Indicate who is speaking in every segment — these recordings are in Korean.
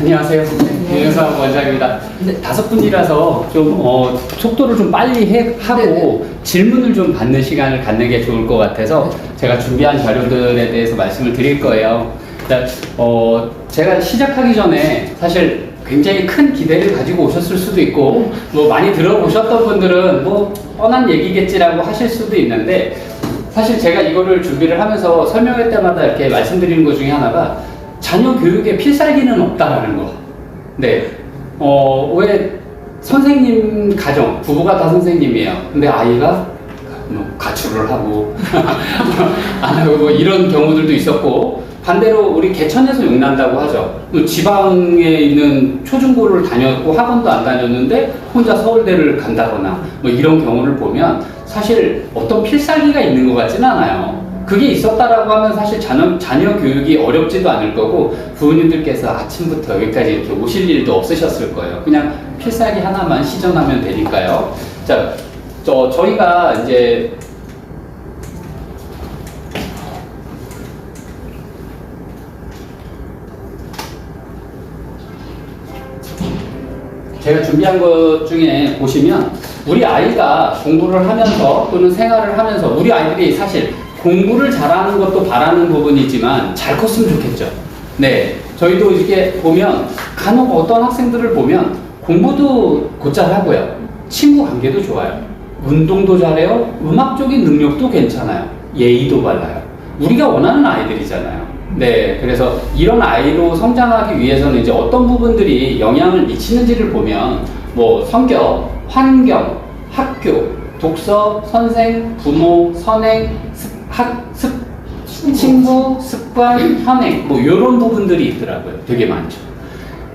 Speaker 1: 안녕하세요. 유영상 원장입니다. 근데 5분이라서 좀 속도를 좀 빨리 하고 질문을 좀 받는 시간을 갖는 게 좋을 것 같아서 제가 준비한 자료들에 대해서 말씀을 드릴 거예요. 일단 제가 시작하기 전에 사실 굉장히 큰 기대를 가지고 오셨을 수도 있고 뭐 많이 들어보셨던 분들은 뭐 뻔한 얘기겠지라고 하실 수도 있는데, 사실 제가 이거를 준비를 하면서 설명할 때마다 이렇게 말씀드리는 것 중에 하나가 자녀 교육에 필살기는 없다라는 거. 네. 왜 선생님 가정, 부부가 다 선생님이에요. 근데 아이가 뭐 가출을 하고 안 하고 뭐 이런 경우들도 있었고, 반대로 우리 개천에서 용난다고 하죠. 지방에 있는 초중고를 다녔고 학원도 안 다녔는데 혼자 서울대를 간다거나 뭐 이런 경우를 보면 사실 어떤 필살기가 있는 것 같지는 않아요. 그게 있었다라고 하면 사실 자녀 교육이 어렵지도 않을 거고 부모님들께서 아침부터 여기까지 이렇게 오실 일도 없으셨을 거예요. 그냥 필살기 하나만 시전하면 되니까요. 자, 저희가 이제 제가 준비한 것 중에 보시면 우리 아이가 공부를 하면서 또는 생활을 하면서 우리 아이들이 사실 공부를 잘하는 것도 바라는 부분이지만 잘 컸으면 좋겠죠. 네, 저희도 이렇게 보면 간혹 어떤 학생들을 보면 공부도 곧잘 하고요, 친구 관계도 좋아요, 운동도 잘해요, 음악적인 능력도 괜찮아요, 예의도 발라요. 우리가 원하는 아이들이잖아요. 네, 그래서 이런 아이로 성장하기 위해서는 이제 어떤 부분들이 영향을 미치는지를 보면 뭐 성격, 환경, 학교, 독서, 선생, 부모, 선행, 친구, 습관, 현행 뭐 이런 부분들이 있더라고요. 되게 많죠.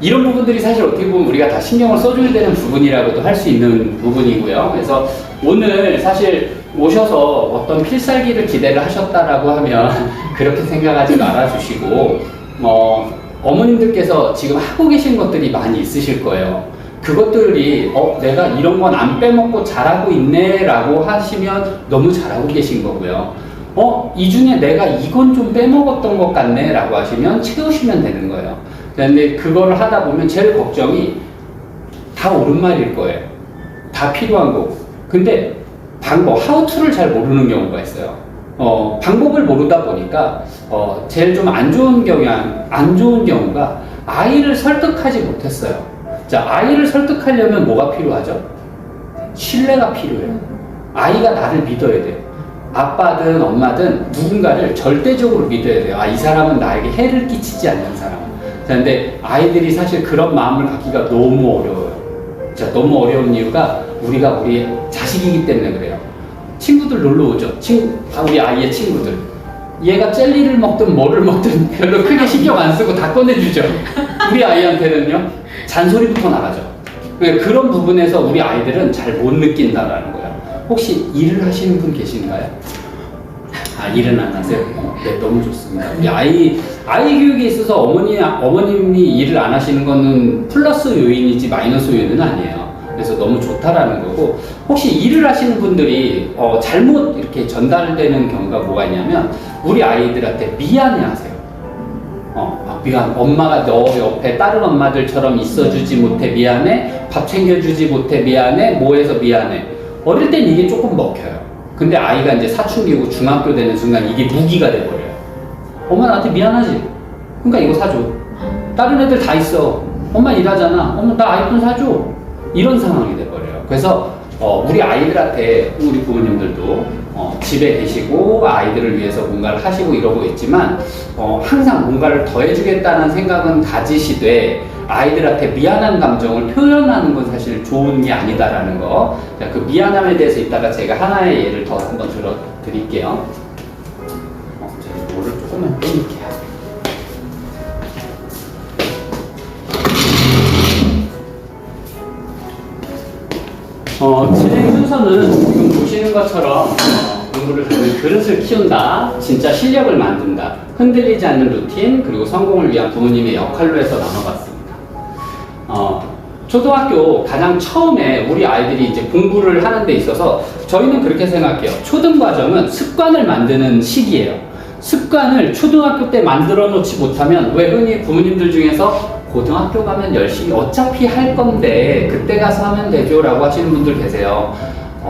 Speaker 1: 이런 부분들이 사실 어떻게 보면 우리가 다 신경을 써줘야 되는 부분이라고도 할 수 있는 부분이고요. 그래서 오늘 사실 오셔서 어떤 필살기를 기대를 하셨다라고 하면 그렇게 생각하지 말아주시고, 어머님들께서 지금 하고 계신 것들이 많이 있으실 거예요. 그것들이 내가 이런 건 안 빼먹고 잘하고 있네 라고 하시면 너무 잘하고 계신 거고요. 이 중에 내가 이건 좀 빼먹었던 것 같네 라고 하시면 채우시면 되는 거예요. 근데 그거를 하다 보면 제일 걱정이 다 옳은 말일 거예요. 다 필요한 거고. 근데 how to를 잘 모르는 경우가 있어요. 방법을 모르다 보니까 제일 좀 안 좋은 경우가 아이를 설득하지 못했어요. 자, 아이를 설득하려면 뭐가 필요하죠? 신뢰가 필요해요. 아이가 나를 믿어야 돼요. 아빠든 엄마든 누군가를 절대적으로 믿어야 돼요. 이 사람은 나에게 해를 끼치지 않는 사람. 자, 근데 아이들이 사실 그런 마음을 갖기가 너무 어려워요. 자, 너무 어려운 이유가 우리가 우리 자식이기 때문에 그래요. 친구들 놀러 오죠. 우리 아이의 친구들. 얘가 젤리를 먹든 뭐를 먹든 별로 크게 신경 안 쓰고 다 꺼내주죠. 우리 아이한테는요, 잔소리부터 나가죠. 그런 부분에서 우리 아이들은 잘 못 느낀다라는 거예요. 혹시 일을 하시는 분 계신가요? 일은 안 하세요? 네, 너무 좋습니다. 우리 아이 교육에 있어서 어머님이 일을 안 하시는 거는 플러스 요인이지 마이너스 요인은 아니에요. 그래서 너무 좋다라는 거고, 혹시 일을 하시는 분들이 잘못 이렇게 전달되는 경우가 뭐가 있냐면 우리 아이들한테 미안해 하세요. 미안, 엄마가 너 옆에 다른 엄마들처럼 있어주지 못해 미안해, 밥 챙겨주지 못해 미안해, 뭐 해서 미안해. 어릴 땐 이게 조금 먹혀요. 근데 아이가 이제 사춘기고 중학교 되는 순간 이게 무기가 돼버려요. 엄마 나한테 미안하지? 그러니까 이거 사줘. 다른 애들 다 있어. 엄마 일하잖아. 엄마 나 아이폰 사줘. 이런 상황이 돼버려요. 그래서 우리 아이들한테, 우리 부모님들도 집에 계시고 아이들을 위해서 뭔가를 하시고 이러고 있지만 항상 뭔가를 더 해주겠다는 생각은 가지시되 아이들한테 미안한 감정을 표현하는 건 사실 좋은 게 아니다라는 거. 자, 그 미안함에 대해서 이따가 제가 하나의 예를 더 한번 들어드릴게요. 제가 물을 조금만 빼볼게요. 진행 순서는 지금 보시는 것처럼 공부를 하는 그릇을 키운다, 진짜 실력을 만든다, 흔들리지 않는 루틴, 그리고 성공을 위한 부모님의 역할로 해서 나눠봤습니다. 초등학교 가장 처음에 우리 아이들이 이제 공부를 하는 데 있어서 저희는 그렇게 생각해요. 초등 과정은 습관을 만드는 시기예요. 습관을 초등학교 때 만들어 놓지 못하면 왜 흔히 부모님들 중에서 고등학교 가면 열심히 어차피 할 건데 그때 가서 하면 되죠 라고 하시는 분들 계세요.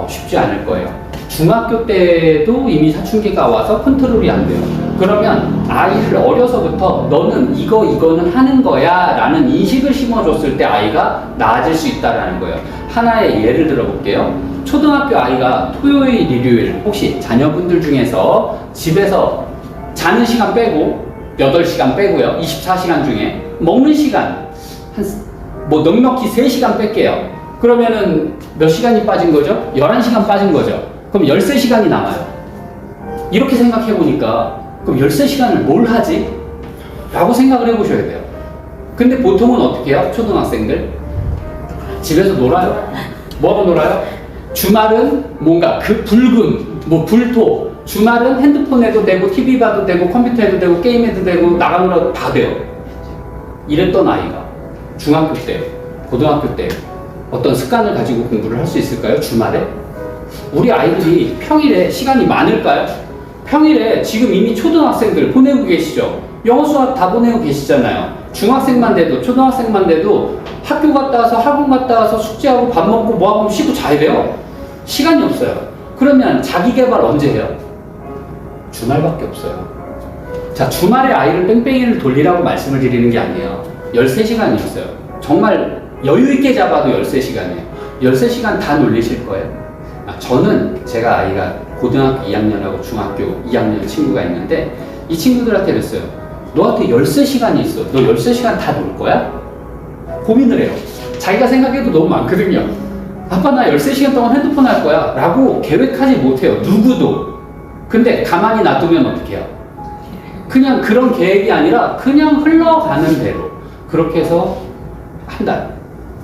Speaker 1: 쉽지 않을 거예요. 중학교 때도 이미 사춘기가 와서 컨트롤이 안 돼요. 그러면 아이를 어려서부터 너는 이거는 하는 거야 라는 인식을 심어줬을 때 아이가 나아질 수 있다라는 거예요. 하나의 예를 들어볼게요. 초등학교 아이가 토요일, 일요일 혹시 자녀분들 중에서 집에서 자는 시간 빼고 8시간 빼고요. 24시간 중에 먹는 시간 뭐 넉넉히 3시간 뺄게요. 그러면은 몇 시간이 빠진 거죠? 11시간 빠진 거죠. 그럼 13시간이 남아요. 이렇게 생각해 보니까 그럼 13시간을 뭘 하지? 라고 생각을 해 보셔야 돼요. 근데 보통은 어떻게 해요? 초등학생들 집에서 놀아요. 뭐하고 놀아요? 주말은 뭔가 그 붉은 뭐 불토, 주말은 핸드폰 해도 되고 TV 봐도 되고 컴퓨터 해도 되고 게임 해도 되고 나가느라고 다 돼요. 이랬던 아이가 중학교 때, 고등학교 때 어떤 습관을 가지고 공부를 할 수 있을까요? 주말에? 우리 아이들이 평일에 시간이 많을까요? 평일에 지금 이미 초등학생들 보내고 계시죠? 영어 수학 다 보내고 계시잖아요. 중학생만 돼도, 초등학생만 돼도 학교 갔다 와서 학원 갔다 와서 숙제하고 밥 먹고 뭐하고 쉬고 자야 돼요. 시간이 없어요. 그러면 자기 개발 언제 해요? 주말밖에 없어요. 자, 주말에 아이를 뺑뺑이를 돌리라고 말씀을 드리는 게 아니에요. 13시간이었어요. 정말 여유있게 잡아도 13시간이에요. 13시간 다 놀리실 거예요. 저는 제가 아이가 고등학교 2학년하고 중학교 2학년 친구가 있는데 이 친구들한테 그랬어요. 너한테 13시간이 있어. 너 13시간 다 놀 거야? 고민을 해요. 자기가 생각해도 너무 많거든요. 아빠 나 13시간 동안 핸드폰 할 거야 라고 계획하지 못해요. 누구도. 근데 가만히 놔두면 어떻게 해요? 그냥 그런 계획이 아니라 그냥 흘러가는 대로 그렇게 해서 한 달,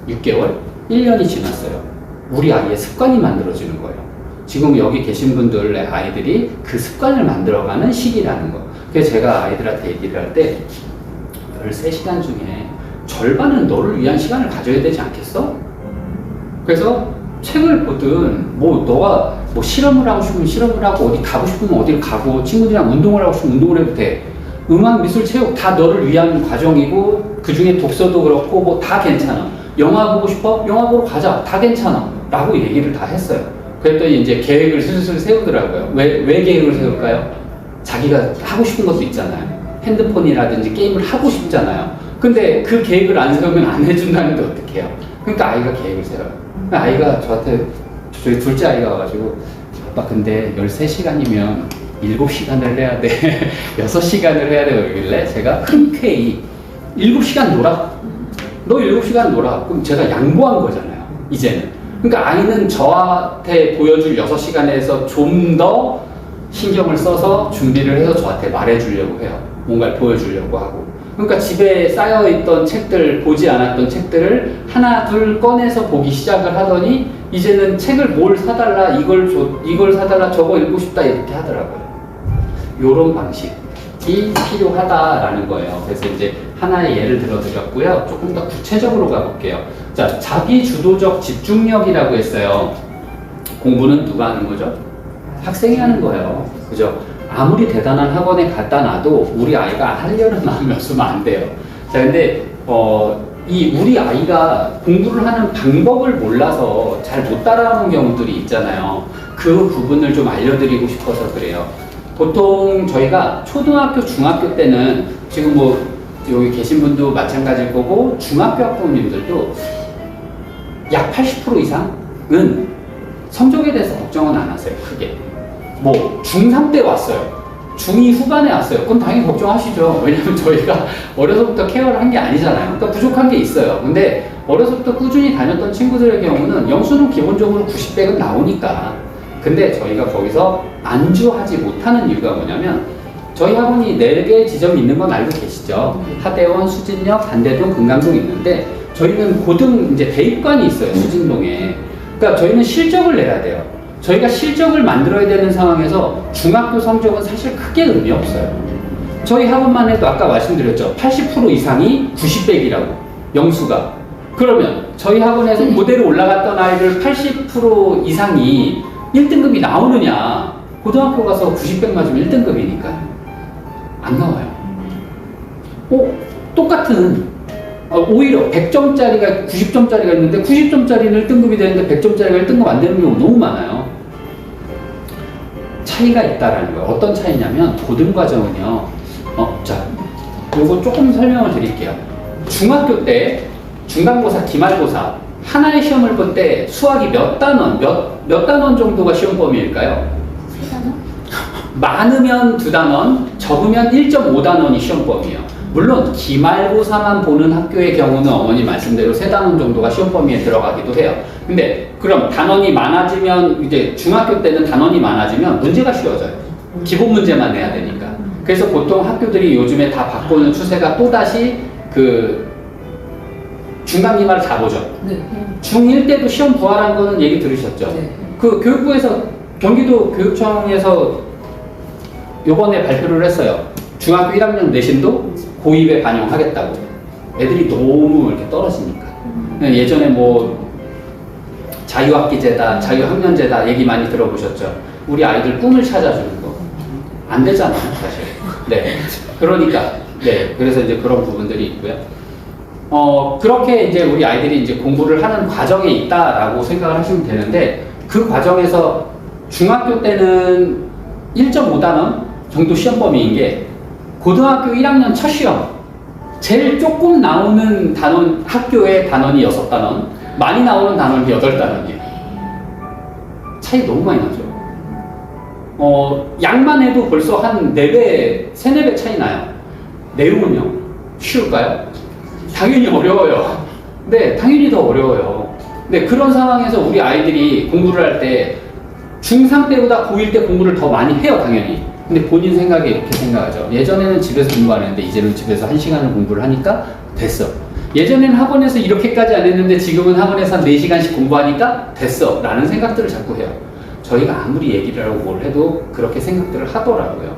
Speaker 1: 6개월, 1년이 지났어요. 우리 아이의 습관이 만들어지는 거예요. 지금 여기 계신 분들의 아이들이 그 습관을 만들어가는 시기라는 거. 그래서 제가 아이들한테 얘기를 할 때 13시간 중에 절반은 너를 위한 시간을 가져야 되지 않겠어? 그래서 책을 보든 뭐 너가 뭐 실험을 하고 싶으면 실험을 하고 어디 가고 싶으면 어디를 가고 친구들이랑 운동을 하고 싶으면 운동을 해도 돼. 음악, 미술, 체육 다 너를 위한 과정이고 그 중에 독서도 그렇고 뭐 다 괜찮아. 영화 보고 싶어? 영화 보러 가자. 다 괜찮아. 라고 얘기를 다 했어요. 그랬더니 이제 계획을 슬슬 세우더라고요. 왜 계획을 세울까요? 자기가 하고 싶은 것도 있잖아요. 핸드폰이라든지 게임을 하고 싶잖아요. 근데 그 계획을 안 세우면 안 해준다는데 어떻게 해요? 그러니까 아이가 계획을 세워요. 아이가 저한테, 저희 둘째 아이가 와가지고 아빠 근데 13시간이면 7시간을 해야 돼. 6시간을 해야 돼. 그러길래 제가 흔쾌히 7시간 놀아. 너 7시간 놀아. 그럼 제가 양보한 거잖아요. 이제는. 그러니까 아이는 저한테 보여줄 6시간에서 좀 더 신경을 써서 준비를 해서 저한테 말해주려고 해요. 뭔가를 보여주려고 하고. 그러니까 집에 쌓여있던 책들, 보지 않았던 책들을 하나, 둘 꺼내서 보기 시작을 하더니 이제는 책을 뭘 사달라, 이걸 사달라, 저거 읽고 싶다 이렇게 하더라고요. 요런 방식이 필요하다라는 거예요. 그래서 이제 하나의 예를 들어드렸고요. 조금 더 구체적으로 가볼게요. 자, 자기주도적 집중력이라고 했어요. 공부는 누가 하는 거죠? 학생이 하는 거예요. 그죠? 아무리 대단한 학원에 갖다 놔도 우리 아이가 하려는 마음이 없으면 안 돼요. 자, 근데 이 우리 아이가 공부를 하는 방법을 몰라서 잘 못 따라오는 경우들이 있잖아요. 그 부분을 좀 알려드리고 싶어서 그래요. 보통 저희가 초등학교, 중학교 때는 지금 뭐 여기 계신 분도 마찬가지일 거고 중학교 학부모님들도 약 80% 이상은 성적에 대해서 걱정은 안 하세요. 크게. 뭐 중3 때 왔어요. 중2 후반에 왔어요. 그건 당연히 걱정하시죠. 왜냐면 저희가 어려서부터 케어를 한 게 아니잖아요. 그러니까 부족한 게 있어요. 근데 어려서부터 꾸준히 다녔던 친구들의 경우는 영수는 기본적으로 90백은 나오니까. 근데 저희가 거기서 안주하지 못하는 이유가 뭐냐면 저희 학원이 4개의 지점이 있는 건 알고 계시죠? 하대원, 수진역, 단대동, 금강동 있는데 저희는 고등 이제 대입관이 있어요. 수진동에. 그러니까 저희는 실적을 내야 돼요. 저희가 실적을 만들어야 되는 상황에서 중학교 성적은 사실 크게 의미 없어요. 저희 학원만 해도 아까 말씀드렸죠. 80% 이상이 90백이라고 영수가. 그러면 저희 학원에서 무대로 올라갔던 아이들 80% 이상이 1등급이 나오느냐? 고등학교 가서 90백 맞으면 1등급이니까 안 나와요. 똑같은 오히려 100점짜리가 90점짜리가 있는데 90점짜리는 1등급이 되는데 100점짜리가 1등급 안 되는 경우 너무 많아요. 차이가 있다라는 거예요. 어떤 차이냐면 고등과정은요. 자, 요거 조금 설명을 드릴게요. 중학교 때 중간고사, 기말고사 하나의 시험을 볼 때 수학이 몇 단원, 몇 단원 정도가 시험 범위일까요?
Speaker 2: 3단원?
Speaker 1: 많으면 2단원, 적으면 1.5단원이 시험 범위예요. 물론 기말고사만 보는 학교의 경우는 어머니 말씀대로 3단원 정도가 시험 범위에 들어가기도 해요. 근데 그럼 단원이 많아지면 이제 중학교 때는 단원이 많아지면 문제가 쉬워져요. 기본 문제만 내야 되니까. 그래서 보통 학교들이 요즘에 다 바꾸는 추세가 또다시 그 중간기말을 다 보죠.
Speaker 3: 네.
Speaker 1: 중1 때도 시험 부활한 거는 얘기 들으셨죠?
Speaker 3: 네.
Speaker 1: 그 교육부에서 경기도 교육청에서 요번에 발표를 했어요. 중학교 1학년 내신도 고2에 반영하겠다고. 애들이 너무 이렇게 떨어지니까. 예전에 뭐 자유학기제다, 자유학년제다 얘기 많이 들어보셨죠? 우리 아이들 꿈을 찾아주는 거. 안 되잖아요, 사실. 네. 그러니까, 네. 그래서 이제 그런 부분들이 있고요. 그렇게 이제 우리 아이들이 이제 공부를 하는 과정에 있다라고 생각을 하시면 되는데, 그 과정에서 중학교 때는 1.5단원 정도 시험 범위인 게, 고등학교 1학년 첫 시험, 제일 조금 나오는 단원, 학교의 단원이 6단원, 많이 나오는 단원이 8단원이에요. 차이 너무 많이 나죠. 양만 해도 벌써 한 4배, 3, 4배 차이 나요. 내용은요? 쉬울까요? 당연히 어려워요. 네, 당연히 더 어려워요. 네, 그런 상황에서 우리 아이들이 공부를 할 때 중3 때보다 고1 때 공부를 더 많이 해요, 당연히. 근데 본인 생각에 이렇게 생각하죠. 예전에는 집에서 공부 안 했는데 이제는 집에서 1시간을 공부를 하니까 됐어. 예전에는 학원에서 이렇게까지 안 했는데 지금은 학원에서 한 4시간씩 공부하니까 됐어. 라는 생각들을 자꾸 해요. 저희가 아무리 얘기를 하고 뭘 해도 그렇게 생각들을 하더라고요.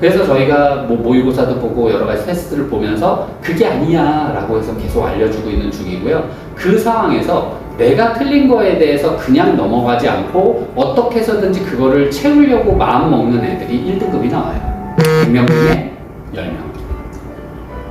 Speaker 1: 그래서 저희가 뭐 모의고사도 보고 여러 가지 테스트를 보면서 그게 아니야 라고 해서 계속 알려주고 있는 중이고요. 그 상황에서 내가 틀린 거에 대해서 그냥 넘어가지 않고 어떻게 해서든지 그거를 채우려고 마음 먹는 애들이 1등급이 나와요. 100명 중에 10명.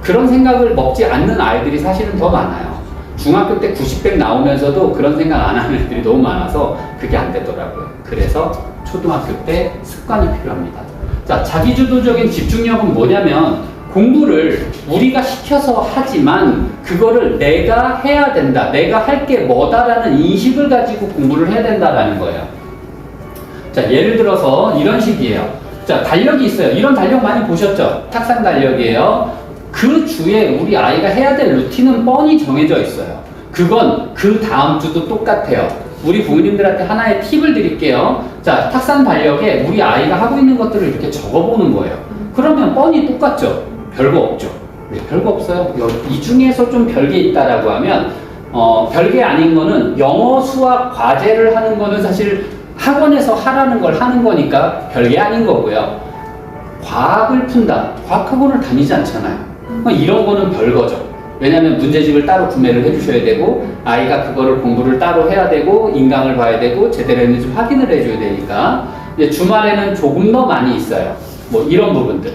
Speaker 1: 그런 생각을 먹지 않는 아이들이 사실은 더 많아요. 중학교 때 90, 100 나오면서도 그런 생각 안 하는 애들이 너무 많아서 그게 안 되더라고요. 그래서 초등학교 때 습관이 필요합니다. 자, 자기주도적인 집중력은 뭐냐면 공부를 우리가 시켜서 하지만 그거를 내가 해야 된다, 내가 할 게 뭐다라는 인식을 가지고 공부를 해야 된다라는 거예요. 자, 예를 들어서 이런 식이에요. 자, 달력이 있어요. 이런 달력 많이 보셨죠? 탁상 달력이에요. 그 주에 우리 아이가 해야 될 루틴은 뻔히 정해져 있어요. 그건 그 다음 주도 똑같아요. 우리 부모님들한테 하나의 팁을 드릴게요. 자, 탁상 달력에 우리 아이가 하고 있는 것들을 이렇게 적어보는 거예요. 그러면 뻔히 똑같죠? 별거 없죠? 네, 별거 없어요. 이 중에서 좀 별게 있다라고 하면, 별게 아닌 거는 영어, 수학, 과제를 하는 거는 사실 학원에서 하라는 걸 하는 거니까 별게 아닌 거고요. 과학을 푼다. 과학학원을 다니지 않잖아요. 이런 거는 별거죠. 왜냐하면 문제집을 따로 구매를 해주셔야 되고 아이가 그거를 공부를 따로 해야 되고 인강을 봐야 되고 제대로 했는지 확인을 해줘야 되니까 이제 주말에는 조금 더 많이 있어요. 뭐 이런 부분들.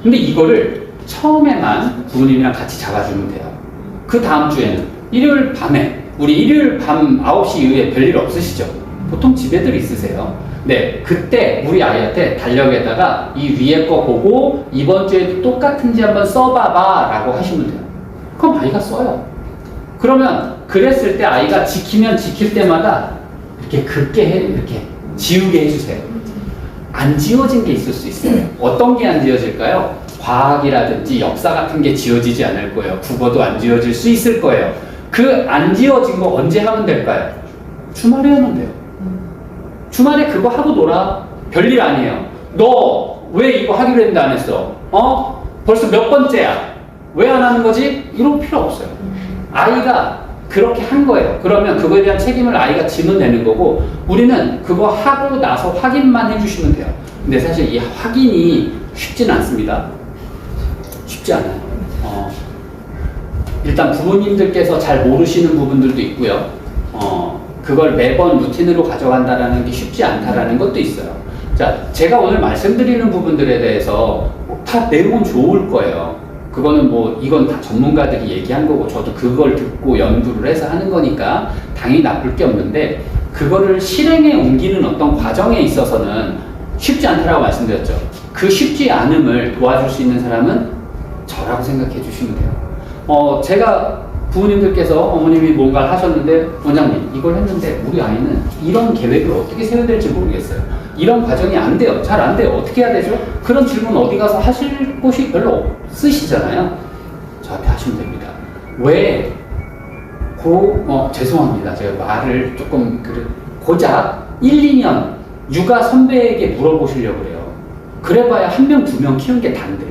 Speaker 1: 근데 이거를 처음에만 부모님이랑 같이 잡아주면 돼요. 그 다음 주에는 일요일 밤에 우리 일요일 밤 9시 이후에 별일 없으시죠? 보통 집에들 있으세요. 네, 그때 우리 아이한테 달력에다가 이 위에 거 보고 이번 주에도 똑같은지 한번 써봐봐 라고 하시면 돼요. 그럼 아이가 써요. 그러면 그랬을 때 아이가 지키면 지킬 때마다 이렇게 긋게 해, 이렇게 지우게 해주세요. 안 지워진 게 있을 수 있어요. 어떤 게 안 지워질까요? 과학이라든지 역사 같은 게 지워지지 않을 거예요. 국어도 안 지워질 수 있을 거예요. 그 안 지워진 거 언제 하면 될까요? 주말에 하면 돼요. 주말에 그거 하고 놀아. 별일 아니에요. 너 왜 이거 하기로 했는데 안 했어? 벌써 몇 번째야? 왜 안 하는 거지? 이런 필요 없어요. 아이가 그렇게 한 거예요. 그러면 그거에 대한 책임을 아이가 지면 되는 거고 우리는 그거 하고 나서 확인만 해주시면 돼요. 근데 사실 이 확인이 쉽진 않습니다. 쉽지 않아요. 일단 부모님들께서 잘 모르시는 부분들도 있고요. 그걸 매번 루틴으로 가져간다라는 게 쉽지 않다라는 것도 있어요. 자, 제가 오늘 말씀드리는 부분들에 대해서 다 내용은 좋을 거예요. 그거는 뭐 이건 다 전문가들이 얘기한 거고 저도 그걸 듣고 연구를 해서 하는 거니까 당연히 나쁠 게 없는데 그거를 실행에 옮기는 어떤 과정에 있어서는 쉽지 않다라고 말씀드렸죠. 그 쉽지 않음을 도와줄 수 있는 사람은 저라고 생각해 주시면 돼요. 제가 부모님들께서 어머님이 뭔가를 하셨는데 원장님 이걸 했는데 우리 아이는 이런 계획을 어떻게 세워야 될지 모르겠어요. 이런 과정이 안 돼요. 잘 안 돼요. 어떻게 해야 되죠? 그런 질문 어디 가서 하실 곳이 별로 없으시잖아요. 저한테 하시면 됩니다. 왜 죄송합니다. 제가 말을 조금 고작 1, 2년 육아 선배에게 물어보시려고 그래요. 그래봐야 1명, 2명 키운 게 단데요.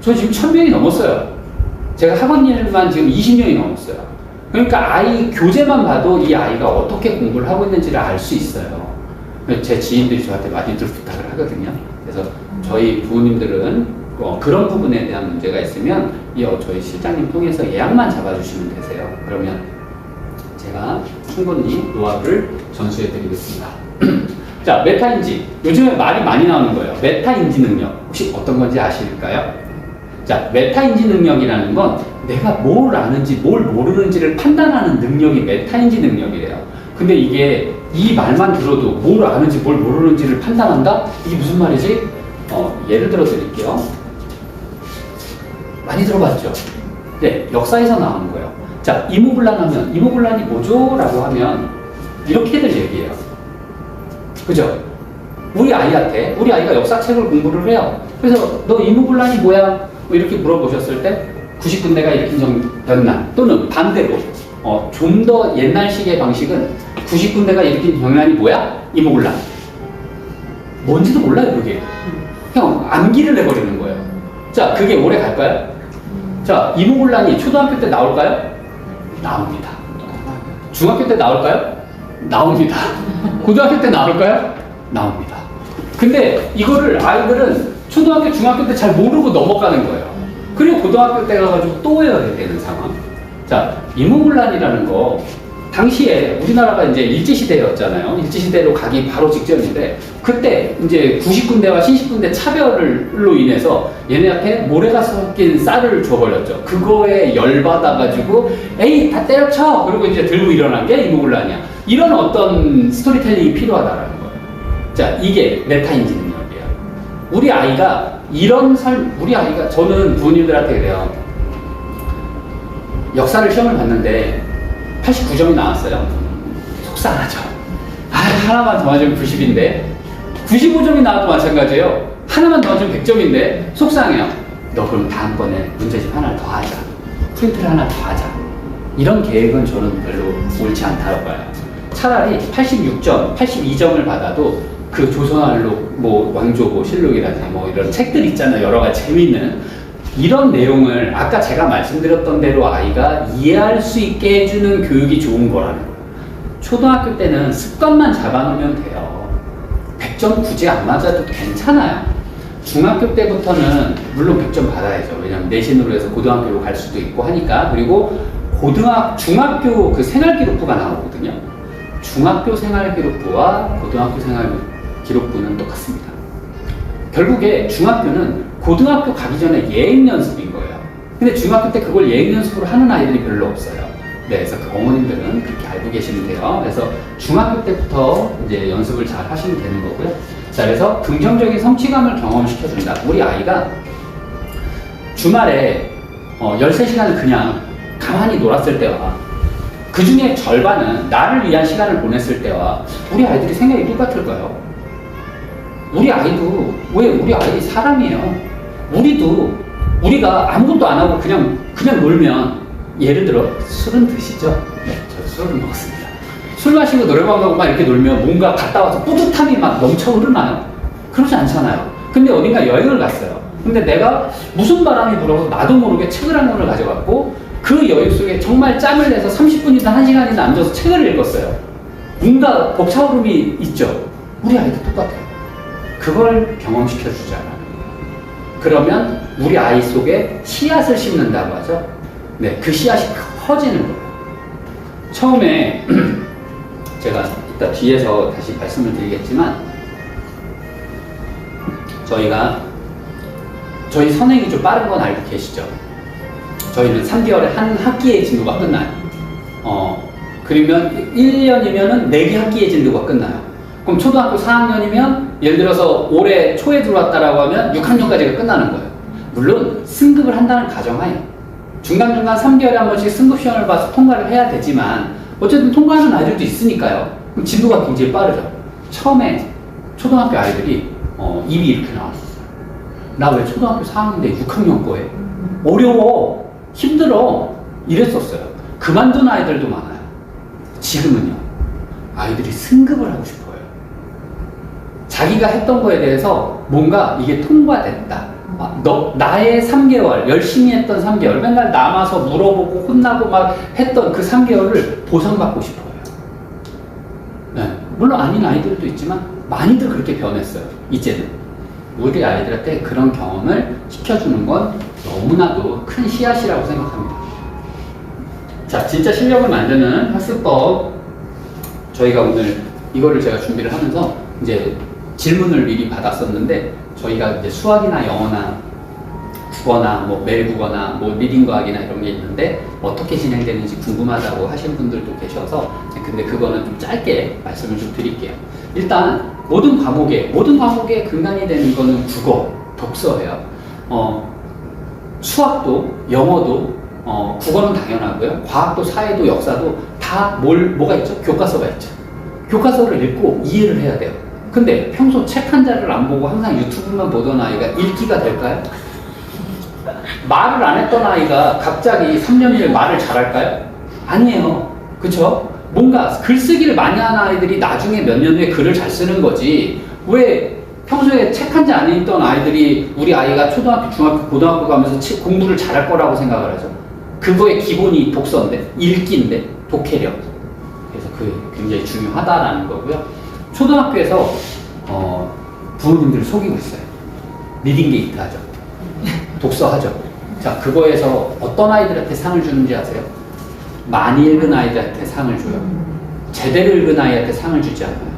Speaker 1: 저 지금 1000명이 넘었어요. 제가 학원 일만 지금 20년이 넘었어요. 그러니까 아이 교재만 봐도 이 아이가 어떻게 공부를 하고 있는지를 알 수 있어요. 제 지인들이 저한테 많이들 부탁을 하거든요. 그래서 저희 부모님들은 그런 부분에 대한 문제가 있으면 저희 실장님 통해서 예약만 잡아주시면 되세요. 그러면 제가 충분히 노하우를 전수해 드리겠습니다. 자, 메타인지. 요즘에 말이 많이 나오는 거예요. 메타인지 능력. 혹시 어떤 건지 아실까요? 자, 메타인지 능력이라는 건 내가 뭘 아는지 뭘 모르는지를 판단하는 능력이 메타인지 능력이래요. 근데 이게 이 말만 들어도 뭘 아는지 뭘 모르는지를 판단한다? 이게 무슨 말이지? 예를 들어 드릴게요. 많이 들어봤죠? 네, 역사에서 나오는 거예요. 자, 이모군란 하면 이모군란이 뭐죠? 라고 하면 이렇게들 얘기해요. 그죠? 우리 아이가 역사책을 공부를 해요. 그래서 너 이모군란이 뭐야? 뭐 이렇게 물어보셨을 때 99내가 일으킨 연난 또는 반대로 좀 더 옛날식의 방식은 99내가 일으킨 정난이 뭐야? 이모군란. 뭔지도 몰라요, 그게. 그냥 암기를 내버리는 거예요. 자, 그게 오래 갈까요? 자, 이모군란이 초등학교 때 나올까요? 나옵니다. 중학교 때 나올까요? 나옵니다. 고등학교 때 나올까요? 나옵니다. 근데 이거를 아이들은 초등학교, 중학교 때 잘 모르고 넘어가는 거예요. 그리고 고등학교 때 가가지고 또 외워야 되는 상황. 자, 이모군란이라는 거 당시에 우리나라가 이제 일제시대였잖아요. 일제시대로 가기 바로 직전인데 그때 이제 90군대와 신식군대 차별로 인해서 얘네한테 모래가 섞인 쌀을 줘버렸죠. 그거에 열받아가지고 에이 다 때려쳐! 그리고 이제 들고 일어난 게 이모군란이야. 이런 어떤 스토리텔링이 필요하다라는 거예요. 자, 이게 메타인지 능력이에요. 우리 아이가 저는 부모님들한테 그래요. 역사를 시험을 봤는데 89점이 나왔어요. 속상하죠. 하나만 더 맞으면 90인데 95점이 나와도 마찬가지예요. 하나만 더 맞으면 100점인데 속상해요. 너 그럼 다음번에 문제집 하나 더 하자. 프린트를 하나 더 하자. 이런 계획은 저는 별로 옳지 않다고 봐요. 차라리 86점, 82점을 받아도 그 조선왕록, 왕조고 실록이라든지 이런 책들 있잖아요. 여러 가지 재미있는 이런 내용을 아까 제가 말씀드렸던 대로 아이가 이해할 수 있게 해주는 교육이 좋은 거라는 거예요. 초등학교 때는 습관만 잡아놓으면 돼요. 100점 굳이 안 맞아도 괜찮아요. 중학교 때부터는 물론 100점 받아야죠. 왜냐면 내신으로 해서 고등학교로 갈 수도 있고 하니까. 그리고 중학교 그 생활기록부가 나오거든요. 중학교 생활기록부와 고등학교 생활기록부는 똑같습니다. 결국에 중학교는 고등학교 가기 전에 예행 연습인 거예요. 근데 중학교 때 그걸 예행 연습으로 하는 아이들이 별로 없어요. 네, 그래서 그 어머님들은 그렇게 알고 계시면 돼요. 그래서 중학교 때부터 이제 연습을 잘 하시면 되는 거고요. 자, 그래서 긍정적인 성취감을 경험시켜준다. 우리 아이가 주말에 13시간을 그냥 가만히 놀았을 때와 그 중에 절반은 나를 위한 시간을 보냈을 때와 우리 아이들이 생각이 똑같을까요? 우리 아이도 우리 아이 사람이에요. 우리가 아무것도 안 하고 그냥 놀면 예를 들어 술은 드시죠? 네, 저 술을 먹습니다. 술 마시고 노래방 가고 막 이렇게 놀면 뭔가 갔다 와서 뿌듯함이 막 넘쳐 흐르나요? 그러지 않잖아요. 근데 어딘가 여행을 갔어요. 근데 내가 무슨 바람이 불어서 나도 모르게 책을 한 권을 가져갔고 그 여유 속에 정말 짬을 내서 30분이나 1시간이나 앉아서 책을 읽었어요. 뭔가 벅차오름이 있죠. 우리 아이도 똑같아요. 그걸 경험시켜주잖아요. 그러면 우리 아이 속에 씨앗을 심는다고 하죠. 네, 그 씨앗이 커지는 거예요. 처음에 제가 이따 뒤에서 다시 말씀을 드리겠지만 저희 선행이 좀 빠른 건 알고 계시죠? 저희는 3개월에 한 학기의 진도가 끝나요. 그러면 1년이면은 4개 학기의 진도가 끝나요. 그럼 초등학교 4학년이면 예를 들어서 올해 초에 들어왔다라고 하면 6학년까지가 끝나는 거예요. 물론 승급을 한다는 가정하에 중간중간 3개월에 한 번씩 승급 시험을 봐서 통과를 해야 되지만 어쨌든 통과하는 아이들도 있으니까요. 그럼 진도가 굉장히 빠르죠. 처음에 초등학교 아이들이 입이 이렇게 나왔었어요. 나 왜 초등학교 4학년인데 6학년 거에 어려워, 힘들어 이랬었어요. 그만둔 아이들도 많아요. 지금은요, 아이들이 승급을 하고 싶어요. 자기가 했던 거에 대해서 뭔가 이게 통과됐다. 나의 3개월, 열심히 했던 3개월, 맨날 남아서 물어보고 혼나고 막 했던 그 3개월을 보상받고 싶어요. 네. 물론 아닌 아이들도 있지만 많이들 그렇게 변했어요. 이제는 우리 아이들한테 그런 경험을 시켜주는 건 너무나도 큰 씨앗이라고 생각합니다. 자, 진짜 실력을 만드는 학습법, 저희가 오늘 이거를 제가 준비를 하면서 이제 질문을 미리 받았었는데, 저희가 이제 수학이나 영어나 국어나 뭐 매일국어나 뭐 리딩 과학이나 이런 게 있는데 어떻게 진행되는지 궁금하다고 하시는 분들도 계셔서, 근데 그거는 좀 짧게 말씀을 좀 드릴게요. 일단 모든 과목의 근간이 되는 거는 국어, 독서예요. 수학도, 영어도, 국어는 당연하고요. 과학도, 사회도, 역사도 다 뭐가 있죠? 교과서가 있죠. 교과서를 읽고 이해를 해야 돼요. 근데 평소 책 한 자를 안 보고 항상 유튜브만 보던 아이가 읽기가 될까요? 말을 안 했던 아이가 갑자기 3년 뒤에 말을 잘할까요? 아니에요. 그쵸? 뭔가 글쓰기를 많이 하는 아이들이 나중에 몇 년 후에 글을 잘 쓰는 거지, 왜 평소에 책 한 자 안 읽던 아이들이 우리 아이가 초등학교, 중학교, 고등학교 가면서 공부를 잘할 거라고 생각을 하죠? 그거의 기본이 독서인데, 읽기인데, 독해력. 그래서 그게 굉장히 중요하다라는 거고요. 초등학교에서 부모님들을 속이고 있어요. 리딩 게이트 하죠. 독서하죠. 자, 그거에서 어떤 아이들한테 상을 주는지 아세요? 많이 읽은 아이들한테 상을 줘요. 제대로 읽은 아이한테 상을 주지 않아요.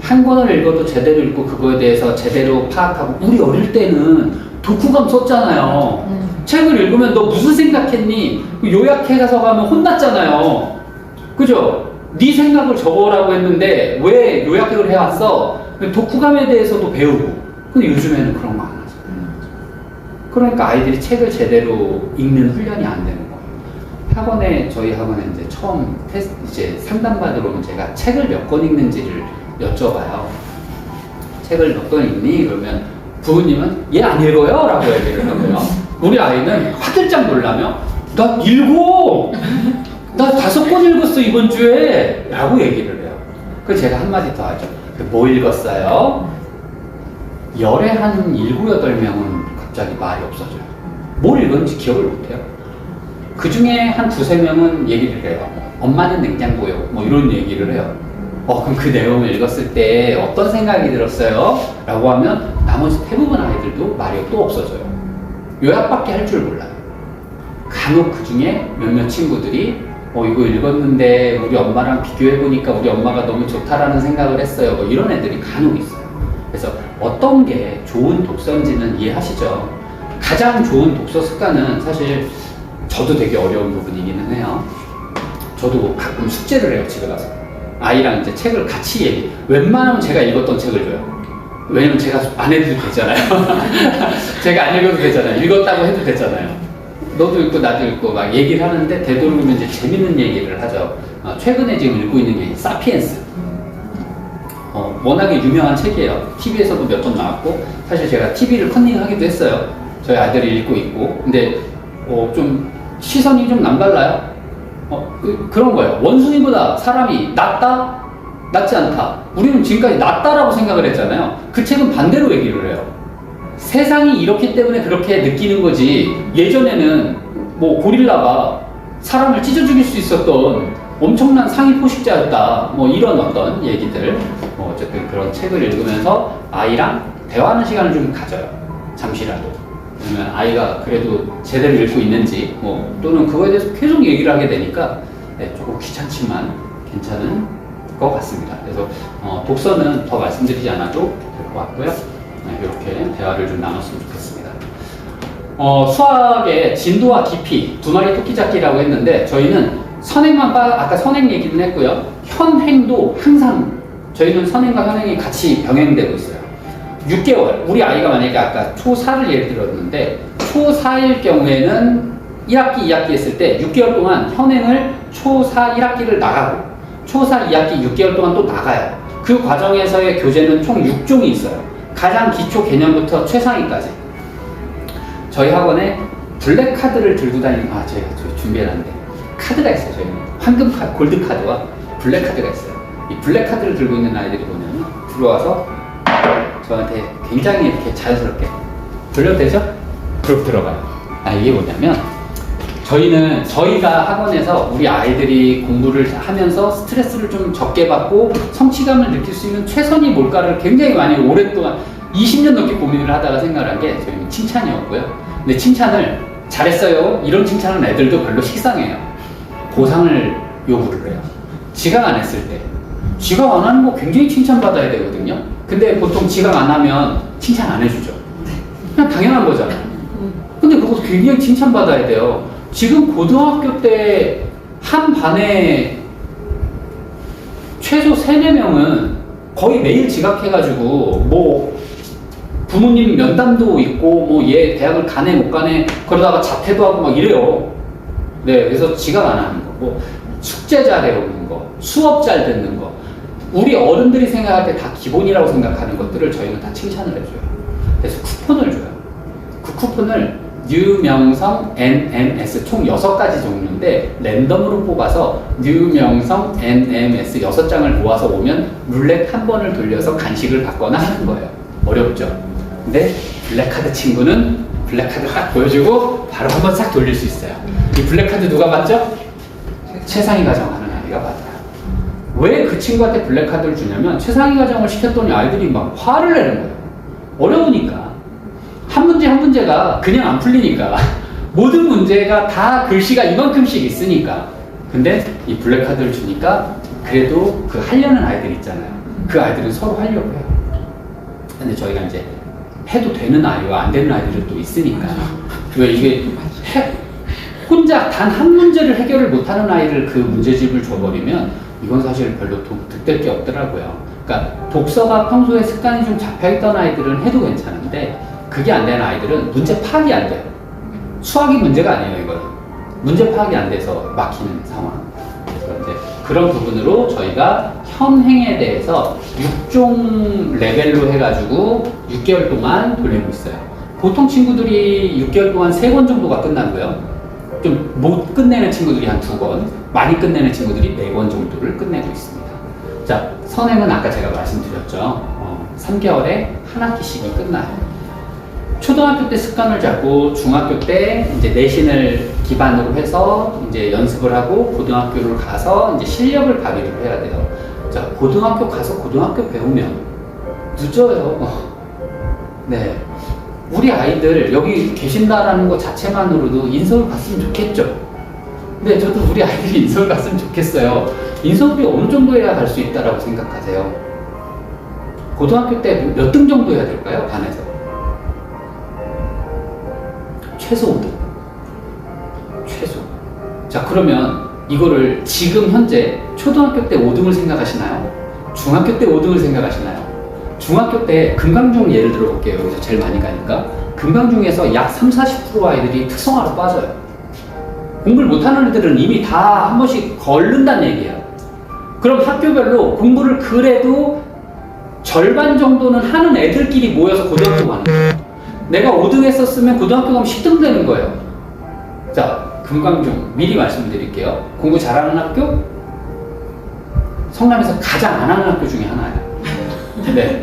Speaker 1: 한 권을 읽어도 제대로 읽고 그거에 대해서 제대로 파악하고, 우리 어릴 때는 독후감 썼잖아요. 책을 읽으면 너 무슨 생각했니? 요약해서 가면 혼났잖아요. 그죠? 네 생각을 적어라고 했는데 왜 요약을 해왔어? 독후감에 대해서도 배우고. 근데 요즘에는 그런 거 안 하죠. 그러니까 아이들이 책을 제대로 읽는 훈련이 안 되는 거예요. 저희 학원에 이제 처음 이제 상담받으러 오면 제가 책을 몇 권 읽는지를 여쭤봐요. 책을 몇 권 읽니? 그러면 부모님은 얘 안 읽어요? 라고 얘기를 하고요. 우리 아이는 화들짝 놀라며 나 읽어! 나 5권 읽었어 이번 주에! 라고 얘기를 해요. 그래서 제가 한마디 더 하죠. 뭐 읽었어요? 열에 한 7, 8명은 갑자기 말이 없어져요. 뭘 읽었는지 기억을 못해요. 그 중에 한 2, 3명은 얘기를 해요. 엄마는 냉장고요. 뭐 이런 얘기를 해요. 그럼 그 내용을 읽었을 때 어떤 생각이 들었어요? 라고 하면 나머지 대부분 아이들도 말이 또 없어져요. 요약밖에 할 줄 몰라요. 간혹 그 중에 몇몇 친구들이 이거 읽었는데 우리 엄마랑 비교해보니까 우리 엄마가 너무 좋다라는 생각을 했어요. 뭐 이런 애들이 간혹 있어요. 그래서 어떤 게 좋은 독서인지는 이해하시죠? 가장 좋은 독서 습관은 사실 저도 되게 어려운 부분이기는 해요. 저도 가끔 숙제를 해요, 집에 가서. 아이랑 이제 책을 같이 웬만하면 제가 읽었던 책을 줘요. 왜냐면 제가 안 해도 되잖아요. 제가 안 읽어도 되잖아요. 읽었다고 해도 되잖아요. 너도 읽고 나도 읽고 막 얘기를 하는데 되도록이면 이제 재밌는 얘기를 하죠. 최근에 지금 읽고 있는 게 사피엔스. 워낙에 유명한 책이에요. TV에서도 몇 번 나왔고, 사실 제가 TV를 컨닝하기도 했어요. 저희 아들이 읽고 있고. 근데 좀 시선이 좀 남달라요. 그런 거예요. 원숭이보다 사람이 낫다? 낫지 않다. 우리는 지금까지 낫다라고 생각을 했잖아요. 그 책은 반대로 얘기를 해요. 세상이 이렇기 때문에 그렇게 느끼는 거지, 예전에는 뭐 고릴라가 사람을 찢어 죽일 수 있었던 엄청난 상위 포식자였다, 뭐 이런 어떤 얘기들. 어쨌든 그런 책을 읽으면서 아이랑 대화하는 시간을 좀 가져요. 잠시라도. 그러면 아이가 그래도 제대로 읽고 있는지, 또는 그거에 대해서 계속 얘기를 하게 되니까 조금 귀찮지만 괜찮은 것 같습니다. 그래서 독서는 더 말씀드리지 않아도 될 것 같고요. 이렇게 대화를 좀 나눴으면 좋겠습니다. 수학의 진도와 깊이 두 마리 토끼 잡기라고 했는데 저희는 선행만 아까 선행 얘기는 했고요. 현행도 항상 저희는 선행과 현행이 같이 병행되고 있어요. 6개월 우리 아이가 만약에 아까 초4를 예를 들었는데 초4일 경우에는 1학기, 2학기 했을 때 6개월 동안 현행을 초4, 1학기를 나가고 초4, 2학기 6개월 동안 또 나가요. 그 과정에서의 교재는 총 6종이 있어요. 가장 기초 개념부터 최상위까지. 저희 학원에 블랙 카드를 들고 다니는, 제가 준비해놨는데 카드가 있어요. 저희는 황금 카드, 골드 카드와 블랙 카드가 있어요. 이 블랙 카드를 들고 있는 아이들이 보면 들어와서 저한테 굉장히 이렇게 자연스럽게 돌려도 되죠? 그렇게 들어가요. 이게 뭐냐면 저희가 학원에서 우리 아이들이 공부를 하면서 스트레스를 좀 적게 받고 성취감을 느낄 수 있는 최선이 뭘까를 굉장히 많이 오랫동안 20년 넘게 고민을 하다가 생각을 한 게 저희는 칭찬이었고요. 근데 칭찬을 잘했어요. 이런 칭찬은 애들도 별로 식상해요. 보상을 요구를 해요. 지각 안 했을 때. 지각 안 하는 거 굉장히 칭찬받아야 되거든요. 근데 보통 지각 안 하면 칭찬 안 해주죠. 그냥 당연한 거잖아요. 근데 그것도 굉장히 칭찬받아야 돼요. 지금 고등학교 때 한 반에 최소 3-4명은 거의 매일 지각해가지고 뭐 부모님 면담도 있고 뭐 얘 대학을 가네 못 가네 그러다가 자퇴도 하고 막 이래요. 네, 그래서 지각 안 하는 거, 뭐 숙제 잘 해오는 거, 수업 잘 듣는 거, 우리 어른들이 생각할 때 다 기본이라고 생각하는 것들을 저희는 다 칭찬을 해줘요. 그래서 쿠폰을 줘요. 그 쿠폰을 뉴명성 NMS 총 6가지 종류인데 랜덤으로 뽑아서 뉴명성 NMS 6장을 모아서 오면 룰렛 한 번을 돌려서 간식을 받거나 하는 거예요. 어렵죠? 근데 블랙카드 친구는 블랙카드 딱 보여주고 바로 한 번 싹 돌릴 수 있어요. 이 블랙카드 누가 받죠? 최상위 과정하는 아이가 받아요. 왜 그 친구한테 블랙카드를 주냐면 최상위 과정을 시켰더니 아이들이 막 화를 내는 거예요. 어려우니까. 한 문제 한 문제가 그냥 안 풀리니까 모든 문제가 다 글씨가 이만큼씩 있으니까. 근데 이 블랙카드를 주니까 그래도 그 하려는 아이들 있잖아요. 그 아이들은 서로 하려고 해요. 근데 저희가 이제 해도 되는 아이와 안 되는 아이들은 또 있으니까. 왜 이게 혼자 단 한 문제를 해결을 못하는 아이를 그 문제집을 줘버리면 이건 사실 별로 득될 게 없더라고요. 그러니까 독서가 평소에 습관이 좀 잡혀있던 아이들은 해도 괜찮은데 그게 안 되는 아이들은 문제 파악이 안 돼요. 수학이 문제가 아니에요, 이거는. 문제 파악이 안 돼서 막히는 상황. 그래서 이제 그런 부분으로 저희가 현행에 대해서 6종 레벨로 해가지고 6개월 동안 돌리고 있어요. 보통 친구들이 6개월 동안 3권 정도가 끝나고요. 좀 못 끝내는 친구들이 한 2권, 많이 끝내는 친구들이 4권 정도를 끝내고 있습니다. 자, 선행은 아까 제가 말씀드렸죠. 3개월에 한 학기씩이 끝나요. 초등학교 때 습관을 잡고 중학교 때 이제 내신을 기반으로 해서 이제 연습을 하고 고등학교를 가서 이제 실력을 발휘를 해야 돼요. 자, 고등학교 가서 고등학교 배우면 늦어요. 네. 우리 아이들 여기 계신다라는 것 자체만으로도 인서울 갔으면 좋겠죠. 근데 저도 우리 아이들이 인서울 갔으면 좋겠어요. 인서울이 어느 정도 해야 갈 수 있다라고 생각하세요? 고등학교 때 몇 등 정도 해야 될까요? 반에서? 최소 5등. 최소. 자, 그러면 이거를 지금 현재 초등학교 때 5등을 생각하시나요? 중학교 때 5등을 생각하시나요? 중학교 때 금강중 예를 들어 볼게요. 여기서 제일 많이 가니까. 금강중에서 약 30-40% 아이들이 특성화로 빠져요. 공부를 못하는 애들은 이미 다 한 번씩 걸른다는 얘기예요. 그럼 학교별로 공부를 그래도 절반 정도는 하는 애들끼리 모여서 고등학교 가는 거예요. 내가 5등 했었으면 고등학교 가면 10등 되는 거예요. 자, 금강중 미리 말씀드릴게요. 공부 잘하는 학교? 성남에서 가장 안 하는 학교 중에 하나예요. 네.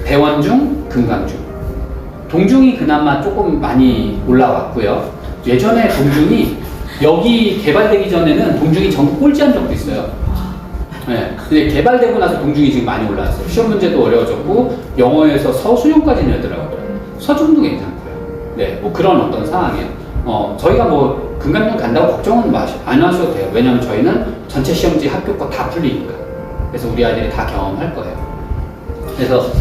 Speaker 1: 대원중, 금강중. 동중이 그나마 조금 많이 올라왔고요. 예전에 동중이 여기 개발되기 전에는 동중이 전국 꼴찌한 적도 있어요. 네. 근데 개발되고 나서 동중이 지금 많이 올라왔어요. 시험 문제도 어려워졌고 영어에서 서수용까지 내더라고요. 서중도 괜찮고요. 네, 뭐 그런 어떤 상황이에요. 저희가 뭐 금강중 간다고 걱정은 안 하셔도 돼요. 왜냐면 저희는 전체 시험지 학교 거 다 풀리니까. 그래서 우리 아이들이 다 경험할 거예요. 그래서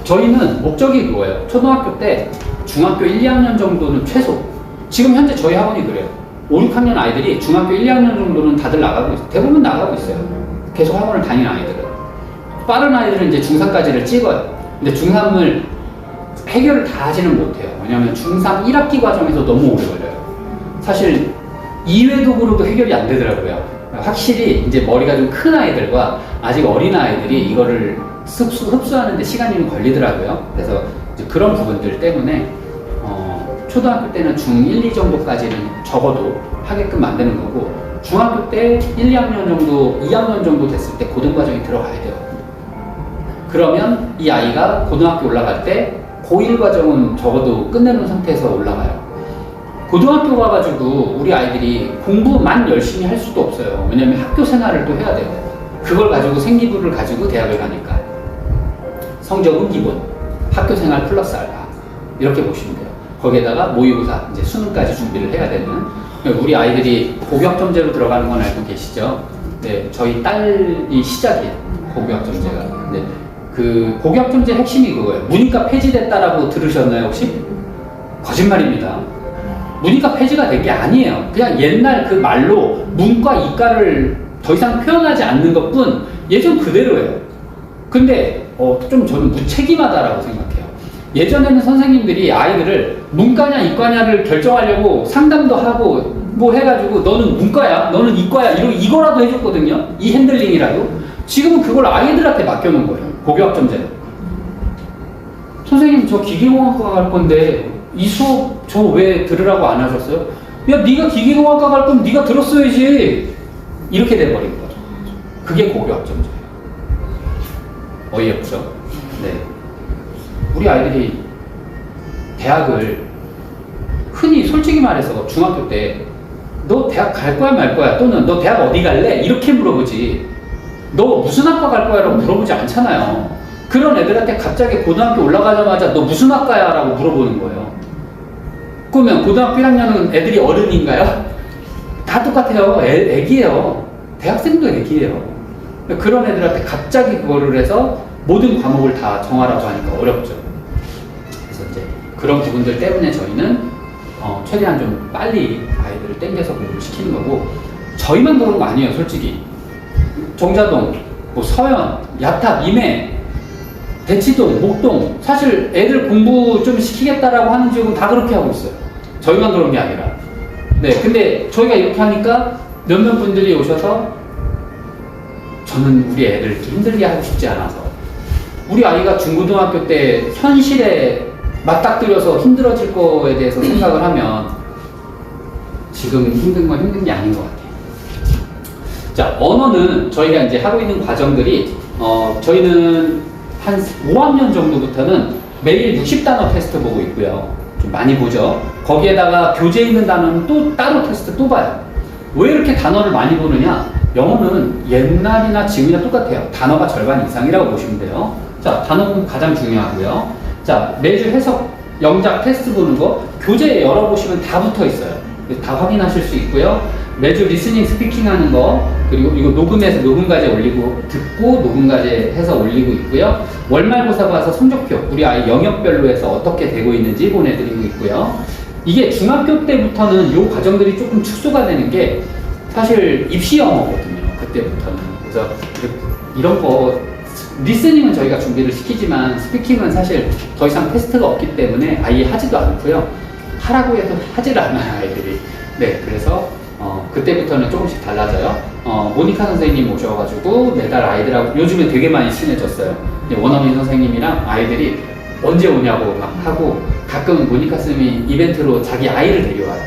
Speaker 1: 저희는 목적이 그거예요. 초등학교 때 중학교 1, 2학년 정도는 최소. 지금 현재 저희 학원이 그래요. 5, 6학년 아이들이 중학교 1, 2학년 정도는 다들 나가고 있어요. 대부분 나가고 있어요. 계속 학원을 다니는 아이들은. 빠른 아이들은 이제 중3까지를 찍어요. 근데 중3을 해결을 다 하지는 못해요. 왜냐하면 중3 1학기 과정에서 너무 오래 걸려요. 사실 2회 도구로도 해결이 안 되더라고요. 확실히 이제 머리가 좀 큰 아이들과 아직 어린 아이들이 이거를 흡수하는데 시간이 좀 걸리더라고요. 그래서 이제 그런 부분들 때문에 초등학교 때는 중1, 2 정도까지는 적어도 하게끔 만드는 거고, 중학교 때 1, 2학년 정도, 2학년 정도 됐을 때 고등과정이 들어가야 돼요. 그러면 이 아이가 고등학교 올라갈 때 고1 과정은 적어도 끝내는 상태에서 올라가요. 고등학교 가가지고 우리 아이들이 공부만 열심히 할 수도 없어요. 왜냐면 학교 생활을 또 해야 돼요. 그걸 가지고 생기부를 가지고 대학을 가니까. 성적은 기본, 학교 생활 플러스 알파. 이렇게 보시면 돼요. 거기에다가 모의고사, 이제 수능까지 준비를 해야 되는. 우리 아이들이 고교학점제로 들어가는 건 알고 계시죠? 네, 저희 딸이 시작이에요. 고교학점제가. 네, 그 고교학점제 핵심이 그거예요. 문이과 폐지됐다라고 들으셨나요, 혹시? 거짓말입니다. 문이과 폐지가 된 게 아니에요. 그냥 옛날 그 말로 문과, 이과를 더 이상 표현하지 않는 것뿐 예전 그대로예요. 근데 좀 저는 무책임하다라고 생각해요. 예전에는 선생님들이 아이들을 문과냐 이과냐를 결정하려고 상담도 하고 뭐 해가지고 너는 문과야, 너는 이과야 이거라도 해줬거든요. 이 핸들링이라도. 지금은 그걸 아이들한테 맡겨놓은 거예요. 고교학점제는. 선생님 저 기계공학과 갈 건데 이 수업 저 왜 들으라고 안 하셨어요? 야 네가 기계공학과 갈 거면 네가 들었어야지. 이렇게 돼버린 거죠. 그게 고교학점제예요. 어이없죠? 네. 우리 아이들이 대학을 흔히 솔직히 말해서 중학교 때 너 대학 갈 거야 말 거야, 또는 너 대학 어디 갈래? 이렇게 물어보지, 너 무슨 학과 갈 거야? 라고 물어보지 않잖아요. 그런 애들한테 갑자기 고등학교 올라가자마자 너 무슨 학과야? 라고 물어보는 거예요. 그러면 고등학교 1학년은 애들이 어른인가요? 다 똑같아요. 애기예요. 대학생도 애기예요. 그런 애들한테 갑자기 그거를 해서 모든 과목을 다 정하라고 하니까 어렵죠. 그래서 이제 그런 부분들 때문에 저희는 최대한 좀 빨리 아이들을 땡겨서 공부를 시키는 거고, 저희만 그런 거 아니에요, 솔직히. 정자동, 뭐 서현, 야탑, 임해, 대치동, 목동, 사실 애들 공부 좀 시키겠다라고 하는 지역은 다 그렇게 하고 있어요. 저희만 그런 게 아니라. 네, 근데 저희가 이렇게 하니까 몇몇 분들이 오셔서 저는 우리 애들 이렇게 힘들게 하고 싶지 않아서, 우리 아이가 중고등학교 때 현실에 맞닥뜨려서 힘들어질 거에 대해서 생각을 하면 지금 힘든 건 힘든 게 아닌 것 같아요. 자, 언어는 저희가 이제 하고 있는 과정들이 저희는 한 5학년 정도부터는 매일 60단어 테스트 보고 있고요. 좀 많이 보죠. 거기에다가 교재에 있는 단어는 또 따로 테스트 또 봐요. 왜 이렇게 단어를 많이 보느냐? 영어는 옛날이나 지금이나 똑같아요. 단어가 절반 이상이라고 보시면 돼요. 자, 단어는 가장 중요하고요. 자, 매주 해석 영작 테스트 보는 거 교재에 열어보시면 다 붙어 있어요. 다 확인하실 수 있고요. 매주 리스닝 스피킹 하는 거, 그리고 이거 녹음해서 녹음과제 올리고, 듣고 녹음과제 해서 올리고 있고요. 월말고사 봐서 성적표, 우리 아이 영역별로 해서 어떻게 되고 있는지 보내드리고 있고요. 이게 중학교 때부터는 이 과정들이 조금 축소가 되는 게 사실 입시 영어거든요. 그때부터는. 그래서 이런 거 리스닝은 저희가 준비를 시키지만 스피킹은 사실 더 이상 테스트가 없기 때문에 아예 하지도 않고요. 하라고 해도 하질 않아요, 아이들이. 네, 그래서 그때부터는 조금씩 달라져요. 모니카 선생님 오셔가지고 매달 아이들하고 요즘에 되게 많이 친해졌어요. 원어민 선생님이랑 아이들이 언제 오냐고 막 하고, 가끔 모니카 쌤이 이벤트로 자기 아이를 데려와요.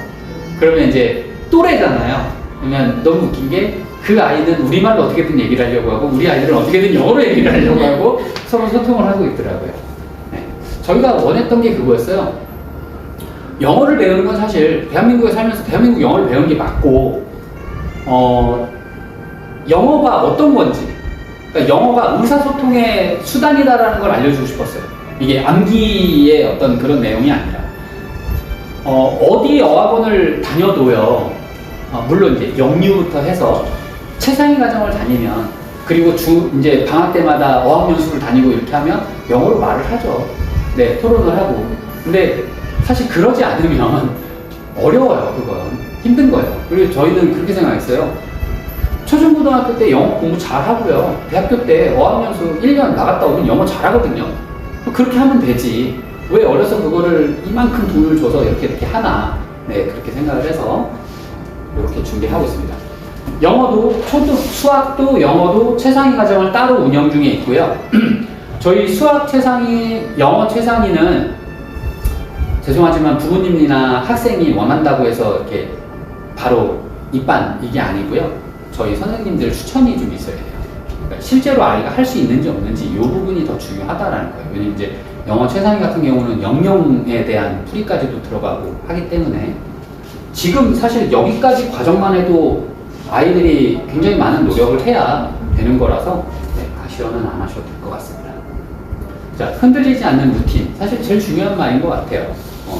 Speaker 1: 그러면 이제 또래잖아요. 그러면 너무 웃긴 게 그 아이는 우리말로 어떻게든 얘기를 하려고 하고, 우리 아이들은 어떻게든 영어로 얘기를 하려고 하고 서로 소통을 하고 있더라고요. 네. 저희가 원했던 게 그거였어요. 영어를 배우는 건 사실 대한민국에 살면서 대한민국 영어를 배우는 게 맞고, 영어가 어떤 건지, 그러니까 영어가 의사소통의 수단이다라는 걸 알려주고 싶었어요. 이게 암기의 어떤 그런 내용이 아니라, 어디 어학원을 다녀도요, 물론 이제 영유부터 해서 최상위 과정을 다니면 그리고 이제 방학 때마다 어학연수를 다니고 이렇게 하면 영어로 말을 하죠. 네, 토론을 하고. 근데 사실 그러지 않으면 어려워요, 그건. 힘든 거예요. 그리고 저희는 그렇게 생각했어요. 초중고등학교 때 영어 공부 잘 하고요. 대학교 때 어학연수 1년 나갔다 오면 영어 잘하거든요. 그렇게 하면 되지. 왜 어려서 그거를 이만큼 돈을 줘서 이렇게 하나. 네, 그렇게 생각을 해서 이렇게 준비하고 있습니다. 영어도, 수학도 영어도 최상위 과정을 따로 운영 중에 있고요. 저희 수학 최상위, 영어 최상위는 죄송하지만 부모님이나 학생이 원한다고 해서 이렇게 바로 입반 이게 아니고요. 저희 선생님들 추천이 좀 있어야 돼요. 그러니까 실제로 아이가 할 수 있는지 없는지 이 부분이 더 중요하다라는 거예요. 왜냐면 이제 영어 최상위 같은 경우는 영영에 대한 풀이까지도 들어가고 하기 때문에 지금 사실 여기까지 과정만 해도 아이들이 굉장히 많은 노력을 해야 되는 거라서 네, 과시연은 안 하셔도 될 것 같습니다. 자, 흔들리지 않는 루틴. 사실 제일 중요한 말인 것 같아요.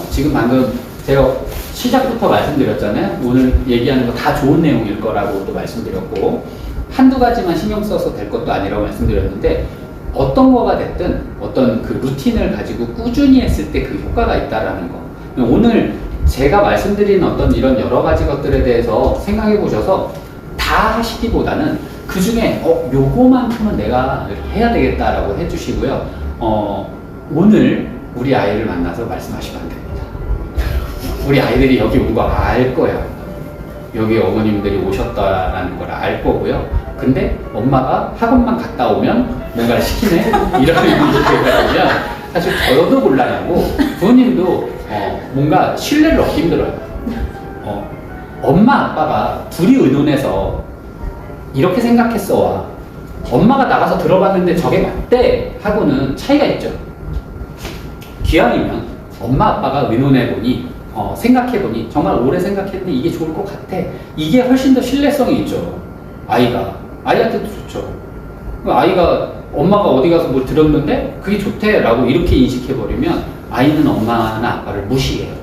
Speaker 1: 지금 방금 제가 시작부터 말씀드렸잖아요. 오늘 얘기하는 거 다 좋은 내용일 거라고 또 말씀드렸고 한두 가지만 신경 써서 될 것도 아니라고 말씀드렸는데 어떤 거가 됐든 어떤 그 루틴을 가지고 꾸준히 했을 때 그 효과가 있다라는 거. 오늘 제가 말씀드린 어떤 이런 여러 가지 것들에 대해서 생각해 보셔서 다 하시기보다는 그 중에 요거만큼은 내가 해야 되겠다라고 해주시고요. 오늘 우리 아이를 만나서 말씀하시면 안 됩니다. 우리 아이들이 여기 온 거 알 거예요. 여기 어머님들이 오셨다라는 걸 알 거고요. 근데 엄마가 학원만 갔다 오면 뭔가를 시키네? 이런 이렇게 되면 사실 저도 곤란하고 부모님도 뭔가 신뢰를 얻기 힘들어요. 엄마 아빠가 둘이 의논해서 이렇게 생각했어 와 엄마가 나가서 들어봤는데 저게 맞대 하고는 차이가 있죠. 기왕이면 엄마 아빠가 의논해보니 생각해보니 정말 오래 생각했는데 이게 좋을 것 같아. 이게 훨씬 더 신뢰성이 있죠. 아이한테도 좋죠. 아이가 엄마가 어디 가서 뭘 들었는데 그게 좋대 라고 이렇게 인식해버리면 아이는 엄마나 아빠를 무시해요.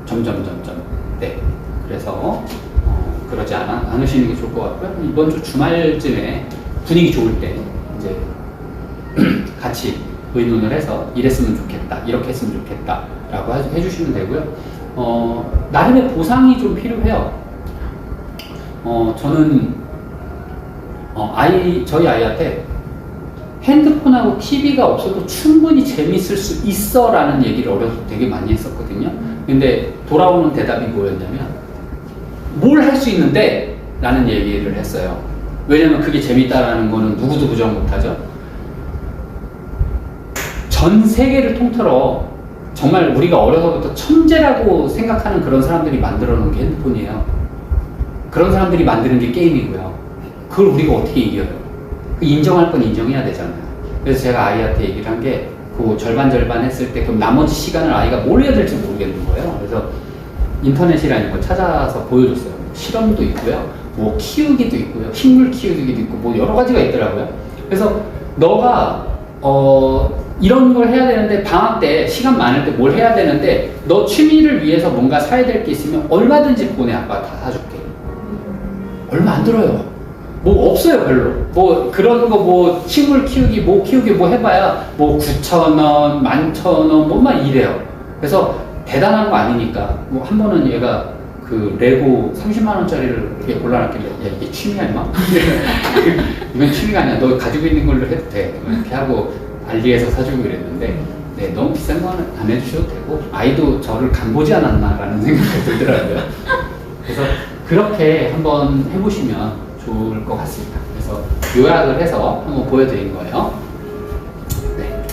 Speaker 1: 점점. 네. 그래서 그러지 않으시는 게 좋을 것 같고요. 이번 주 주말쯤에 분위기 좋을 때 이제 같이 의논을 해서 이랬으면 좋겠다, 이렇게 했으면 좋겠다 라고 해주시면 되고요. 나름의 보상이 좀 필요해요. 저는 저희 아이한테 핸드폰하고 TV가 없어도 충분히 재밌을 수 있어 라는 얘기를 어려서 되게 많이 했었거든요. 근데 돌아오는 대답이 뭐였냐면 뭘 할 수 있는데? 라는 얘기를 했어요. 왜냐면 그게 재밌다라는 거는 누구도 부정 못하죠. 전 세계를 통틀어 정말 우리가 어려서부터 천재라고 생각하는 그런 사람들이 만들어 놓은 게 핸드폰이에요. 그런 사람들이 만드는 게 게임이고요. 그걸 우리가 어떻게 이겨요? 인정할 건 인정해야 되잖아요. 그래서 제가 아이한테 얘기를 한 게 그 절반 했을 때 그럼 나머지 시간을 아이가 뭘 해야 될지 모르겠는 거예요. 그래서 인터넷이라는 걸 찾아서 보여줬어요. 실험도 있고요. 뭐 키우기도 있고요. 식물 키우기도 있고 뭐 여러 가지가 있더라고요. 그래서 너가 이런 걸 해야 되는데 방학 때 시간 많을 때 뭘 해야 되는데 너 취미를 위해서 뭔가 사야 될 게 있으면 얼마든지 보내. 아빠 다 사줄게. 얼마 안 들어요. 뭐 없어요 별로. 뭐 그런 거 뭐 식물 키우기 뭐 해봐야 뭐 9,000원, 11,000원 뭐만 이래요. 그래서 대단한 거 아니니까 뭐 한 번은 얘가 그 레고 30만 원짜리를 이렇게 골라놨길래 야 이게 취미야 임마? 이건 취미가 아니야. 너 가지고 있는 걸로 해도 돼. 이렇게 하고 알리에서 사주고 그랬는데 네, 너무 비싼 거는 안 해주셔도 되고 아이도 저를 간보지 않았나라는 생각이 들더라고요. 그래서 그렇게 한번 해보시면 좋을 것 같습니다. 그래서 요약을 해서 한번 보여드린 거예요. 네,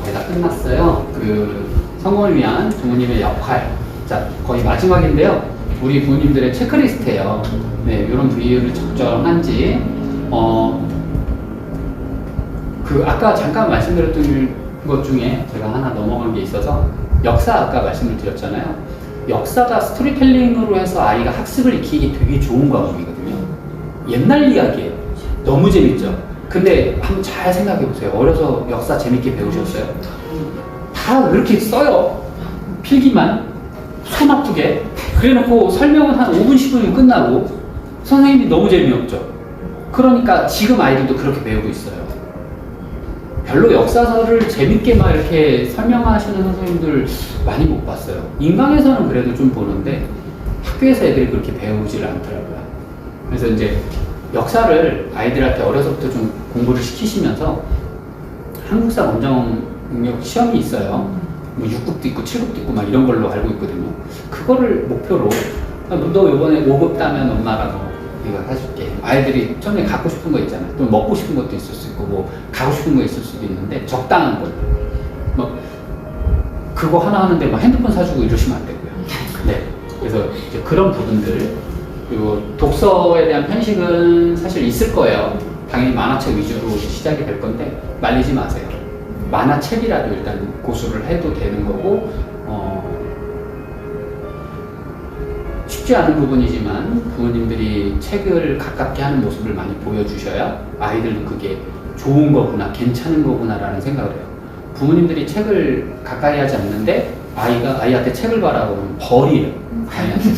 Speaker 1: 거의 다 끝났어요. 그 성공을 위한 부모님의 역할. 자, 거의 마지막인데요. 우리 부모님들의 체크리스트예요. 네, 이런 비율을 적절한지. 그 아까 잠깐 말씀드렸던 것 중에 제가 하나 넘어간 게 있어서 역사 아까 말씀을 드렸잖아요. 역사가 스토리텔링으로 해서 아이가 학습을 익히기 되게 좋은 과목이거든요. 옛날 이야기예요. 너무 재밌죠. 근데 한번 잘 생각해 보세요. 어려서 역사 재밌게 배우셨어요? 다 그렇게 써요. 필기만 손 아프게 그래놓고 설명은 한 5분 10분이면 끝나고 선생님이 너무 재미없죠. 그러니까 지금 아이들도 그렇게 배우고 있어요. 별로 역사서를 재밌게 막 이렇게 설명하시는 선생님들 많이 못 봤어요. 인강에서는 그래도 좀 보는데 학교에서 애들이 그렇게 배우질 않더라고요. 그래서 이제 역사를 아이들한테 어려서부터 좀 공부를 시키시면서 한국사 원정 능력 시험이 있어요. 뭐 6급도 있고 7급도 있고 막 이런 걸로 알고 있거든요. 그거를 목표로 너 이번에 5급 따면 엄마가 너 이거 사줄게. 아이들이 처음에 갖고 싶은 거 있잖아요. 또 먹고 싶은 것도 있을 수 있고 뭐 가고 싶은 거 있을 수도 있는데 적당한 거. 뭐 그거 하나 하는데 막 핸드폰 사주고 이러시면 안 되고요. 네. 그래서 이제 그런 부분들 그리고 독서에 대한 편식은 사실 있을 거예요. 당연히 만화책 위주로 시작이 될 건데 말리지 마세요. 만화책이라도 일단 고수를 해도 되는 거고 쉽지 않은 부분이지만 부모님들이 책을 가깝게 하는 모습을 많이 보여주셔야 아이들도 그게 좋은 거구나, 괜찮은 거구나 라는 생각을 해요. 부모님들이 책을 가까이 하지 않는데 아이한테 책을 봐라고 하면 벌이에요. 아이한테.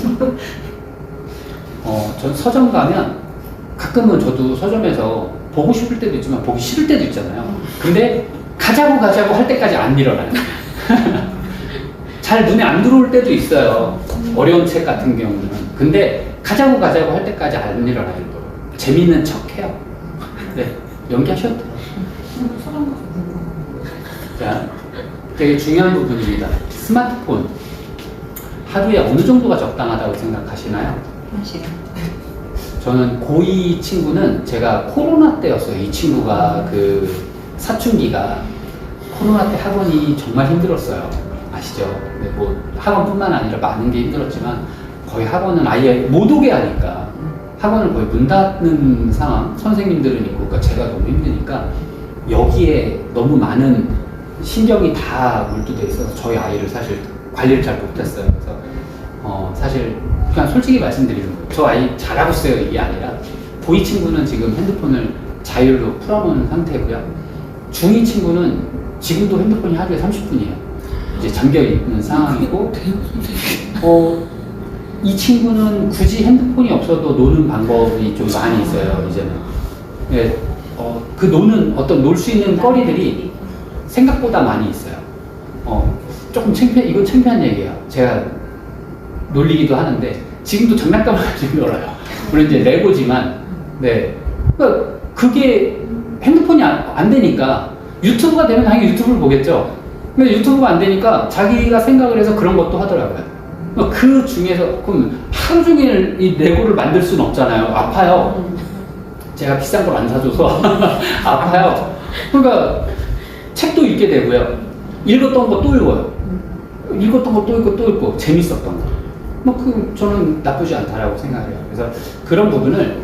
Speaker 1: 전 서점 가면 가끔은 저도 서점에서 보고 싶을 때도 있지만 보기 싫을 때도 있잖아요. 근데 가자고 할 때까지 안 일어나요. 잘 눈에 안 들어올 때도 있어요. 어려운 책 같은 경우는. 근데 가자고 할 때까지 안 일어나요. 재밌는 척 해요. 네, 연기하셔도 돼요. 자, 되게 중요한 부분입니다. 스마트폰. 하루에 어느 정도가 적당하다고 생각하시나요?
Speaker 2: 1시간.
Speaker 1: 저는 고2 친구는 제가 코로나 때였어요. 이 친구가 그 사춘기가 코로나 때 학원이 정말 힘들었어요. 아시죠? 네, 뭐 학원뿐만 아니라 많은 게 힘들었지만 거의 학원은 아예 못 오게 하니까 학원을 거의 문 닫는 상황. 선생님들은 있고 그러니까 제가 너무 힘드니까 여기에 너무 많은 신경이 다 몰두돼 있어서 저희 아이를 사실 관리를 잘 못했어요. 그래서 사실 그냥 솔직히 말씀드리는 거예요. 저 아이 잘하고 있어요 이게 아니라 고2 친구는 지금 핸드폰을 자율로 풀어놓은 상태고요. 중2 친구는 지금도 핸드폰이 하루에 30분이에요. 이제 잠겨 있는 상황이고 이 친구는 굳이 핸드폰이 없어도 노는 방법이 좀 많이 있어요 이제는. 네, 그 노는 놀 수 있는 거리들이 생각보다 많이 있어요. 조금 이건 창피한 얘기예요. 제가 놀리기도 하는데 지금도 장난감을 가지고 놀아요. 물론 이제 레고지만 네. 그러니까 그게 핸드폰이 안 되니까 유튜브가 되면 당연히 유튜브를 보겠죠. 근데 유튜브가 안 되니까 자기가 생각을 해서 그런 것도 하더라고요. 그 중에서 그럼 하루 종일 이 레고를 만들 수는 없잖아요. 아파요. 제가 비싼 걸 안 사줘서 아파요. 그러니까 책도 읽게 되고요. 읽었던 거 또 읽어요. 읽었던 거 또 읽고 또 읽고 재밌었던 거. 저는 나쁘지 않다라고 생각해요. 그래서 그런 부분을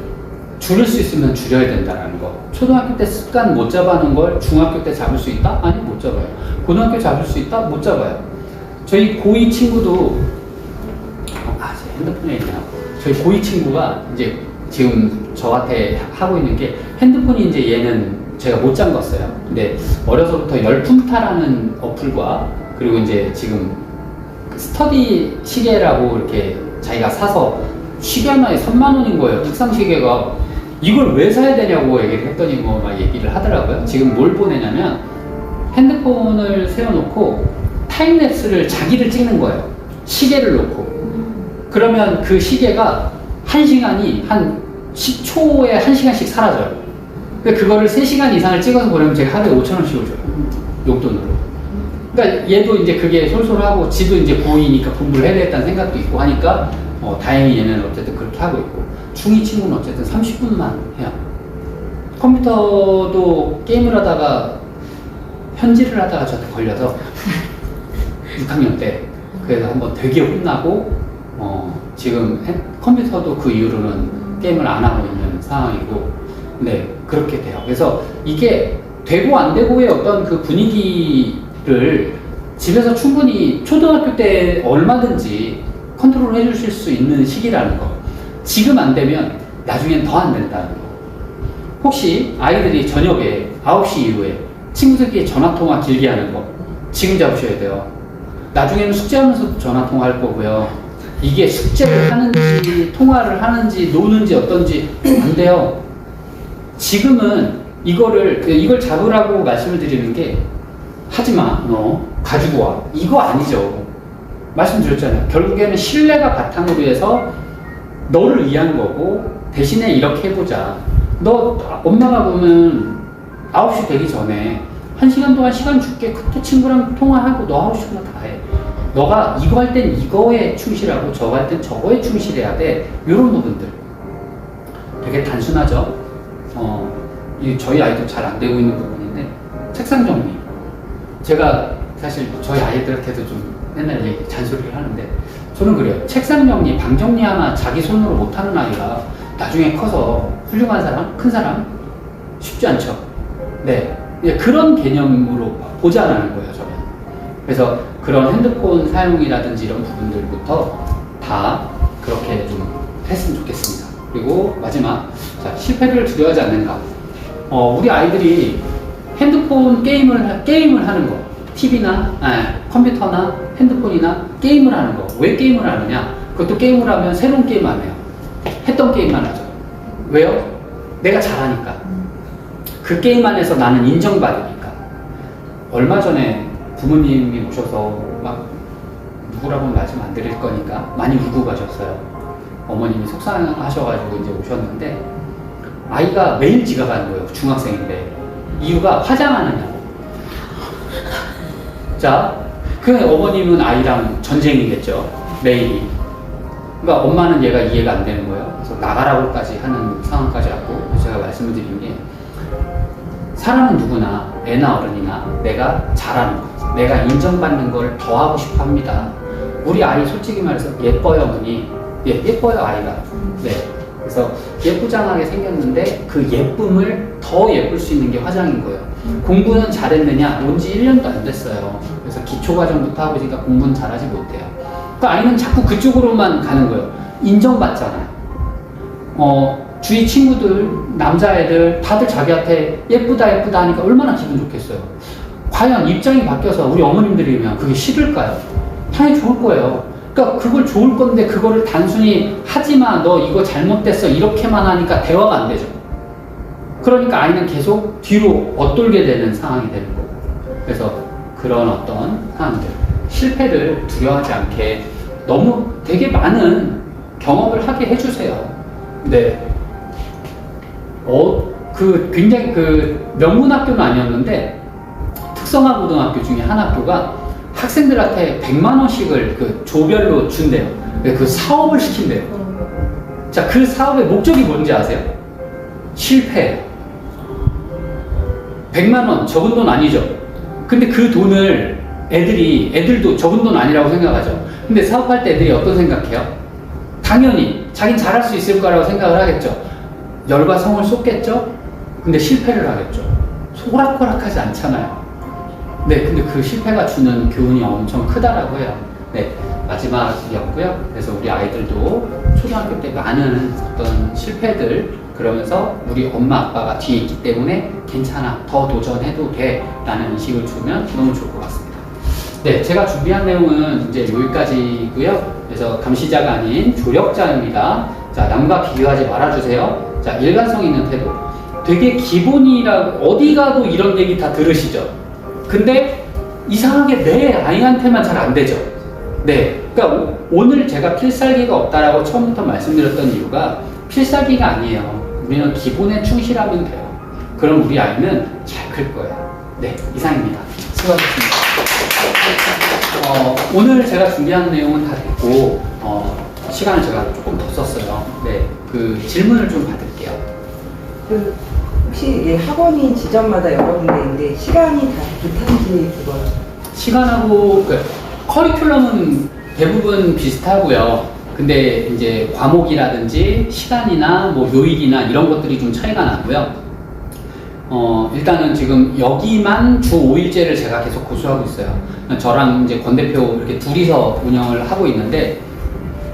Speaker 1: 줄일 수 있으면 줄여야 된다는 거. 초등학교 때 습관 못 잡아놓은 걸 중학교 때 잡을 수 있다? 아니, 못 잡아요. 고등학교 잡을 수 있다? 못 잡아요. 저희 고2 친구도, 제 핸드폰에 있네요. 저희 고2 친구가 이제 지금 저한테 하고 있는 게 핸드폰이 이제 얘는 제가 못 잠갔어요. 근데 어려서부터 열품타라는 어플과 그리고 이제 지금 스터디 시계라고 이렇게 자기가 사서 시계 하나에 3만 원인 거예요. 특상 시계가. 이걸 왜 사야 되냐고 얘기를 했더니 뭐 막 얘기를 하더라고요. 지금 뭘 보내냐면 핸드폰을 세워놓고 타임랩스를 자기를 찍는 거예요. 시계를 놓고. 그러면 그 시계가 1시간이 한 10초에 1시간씩 사라져요. 그거를 3시간 이상을 찍어서 보내면 제가 하루에 5,000원씩을 줘요. 용돈으로. 그러니까 얘도 이제 그게 솔솔하고 지도 이제 고2니까 공부를 해야 되겠다는 생각도 있고 하니까 다행히 얘는 어쨌든 그렇게 하고 있고 중2 친구는 어쨌든 30분만 해요. 컴퓨터도 게임을 하다가 현질을 하다가 저한테 걸려서 6학년 때 그래서 한번 되게 혼나고 지금 컴퓨터도 그 이후로는 게임을 안 하고 있는 상황이고 네 그렇게 돼요. 그래서 이게 되고 안 되고의 어떤 그 분위기를 집에서 충분히 초등학교 때 얼마든지 컨트롤 해주실 수 있는 시기라는 거. 지금 안 되면 나중엔 더 안 된다는 거. 혹시 아이들이 저녁에 9시 이후에 친구들끼리 전화통화 길게 하는 거 지금 잡으셔야 돼요. 나중에는 숙제하면서 전화통화 할 거고요. 이게 숙제를 하는지 통화를 하는지 노는지 어떤지 안 돼요. 지금은 이걸 잡으라고 말씀을 드리는 게 하지마, 너 가지고 와, 이거 아니죠. 말씀드렸잖아요. 결국에는 신뢰가 바탕으로 해서 너를 위한 거고, 대신에 이렇게 해보자. 너 엄마가 보면 9시 되기 전에 1시간 동안 시간 줄게. 그때 친구랑 통화하고 너 하고 싶은 거 다 해. 너가 이거 할 땐 이거에 충실하고 저거 할 땐 저거에 충실해야 돼. 이런 부분들 되게 단순하죠. 저희 아이도 잘 안 되고 있는 부분인데, 책상 정리. 제가 사실 저희 아이들한테도 좀 맨날 잔소리를 하는데, 저는 그래요. 책상 정리, 방 정리 하나 자기 손으로 못하는 아이가 나중에 커서 훌륭한 사람, 큰 사람 쉽지 않죠. 네, 그런 개념으로 보자라는 거예요, 저는. 그래서 그런 핸드폰 사용이라든지 이런 부분들부터 다 그렇게 좀 했으면 좋겠습니다. 그리고 마지막, 자, 실패를 두려워하지 않는가. 우리 아이들이 핸드폰 게임을 하는 거, TV나 컴퓨터나 핸드폰이나 게임을 하는 거. 왜 게임을 하느냐? 그것도 게임을 하면 새로운 게임 안 해요. 했던 게임만 하죠. 왜요? 내가 잘하니까. 그 게임 안에서 나는 인정받으니까. 얼마 전에 부모님이 오셔서 막 누구라고는 말씀 안 드릴 거니까 많이 울고 가셨어요. 어머님이 속상하셔가지고 이제 오셨는데, 아이가 매일 지각하는 거예요. 중학생인데. 이유가 화장하느냐고. 자, 그 어머님은 아이랑 전쟁이겠죠. 매일이. 그러니까 엄마는 얘가 이해가 안 되는 거예요. 그래서 나가라고까지 하는 상황까지 왔고, 제가 말씀을 드린 게, 사람은 누구나, 애나 어른이나 내가 잘하는 거, 내가 인정받는 걸 더 하고 싶어 합니다. 우리 아이 솔직히 말해서 예뻐요, 어머니. 예, 예뻐요, 아이가. 네. 그래서 예쁘장하게 생겼는데 그 예쁨을 더 예쁠 수 있는 게 화장인 거예요. 공부는 잘했느냐? 온 지 1년도 안 됐어요. 그래서 기초과정부터 하고 있으니까 공부는 잘하지 못해요. 그 아이는 자꾸 그쪽으로만 가는 거예요. 인정받잖아요. 주위 친구들, 남자애들 다들 자기한테 예쁘다 하니까 얼마나 기분 좋겠어요. 과연 입장이 바뀌어서 우리 어머님들이면 그게 싫을까요? 당연히 좋을 거예요. 그러니까 그걸 좋을 건데 그거를 단순히 하지마, 너 이거 잘못됐어, 이렇게만 하니까 대화가 안 되죠. 그러니까 아이는 계속 뒤로 엇돌게 되는 상황이 되는 거고. 그래서 그런 어떤 상황들, 실패를 두려워하지 않게 너무 되게 많은 경험을 하게 해주세요. 네. 굉장히 명문학교는 아니었는데 특성화 고등학교 중에 한 학교가 학생들한테 100만 원씩을 조별로 준대요. 그 사업을 시킨대요. 자, 그 사업의 목적이 뭔지 아세요? 실패. 100만 원, 적은 돈 아니죠. 근데 그 돈을 애들도 적은 돈 아니라고 생각하죠. 근데 사업할 때 애들이 어떤 생각해요? 당연히 자긴 잘할 수 있을 거라고 생각을 하겠죠. 열과 성을 쏟겠죠? 근데 실패를 하겠죠. 호락호락하지 않잖아요. 네, 근데 그 실패가 주는 교훈이 엄청 크다라고 해요. 네, 마지막이었고요. 그래서 우리 아이들도 초등학교 때 많은 어떤 실패들, 그러면서 우리 엄마 아빠가 뒤에 있기 때문에 괜찮아, 더 도전해도 돼 라는 인식을 주면 너무 좋을 것 같습니다. 네, 제가 준비한 내용은 이제 여기까지고요. 그래서 감시자가 아닌 조력자입니다. 자, 남과 비교하지 말아주세요. 자, 일관성 있는 태도. 되게 기본이라고, 어디 가도 이런 얘기 다 들으시죠? 근데 이상하게 내 아이한테만 잘 안 되죠. 네, 그러니까 오늘 제가 필살기가 없다라고 처음부터 말씀드렸던 이유가 필살기가 아니에요. 우리는 기본에 충실하면 돼요. 그럼 우리 아이는 잘 클 거예요. 네, 이상입니다. 수고하셨습니다. 오늘 제가 준비한 내용은 다 됐고, 시간을 제가 조금 더 썼어요. 네, 그 질문을 좀 받을게요.
Speaker 2: 혹시 학원이 지점마다 여러 군데 있는데 시간이 다 비슷한지 그걸?
Speaker 1: 시간하고 커리큘럼은 대부분 비슷하고요. 근데 이제 과목이라든지 시간이나 뭐 요일이나 이런 것들이 좀 차이가 나고요. 일단은 지금 여기만 주 5일제를 제가 계속 고수하고 있어요. 저랑 이제 권 대표 이렇게 둘이서 운영을 하고 있는데,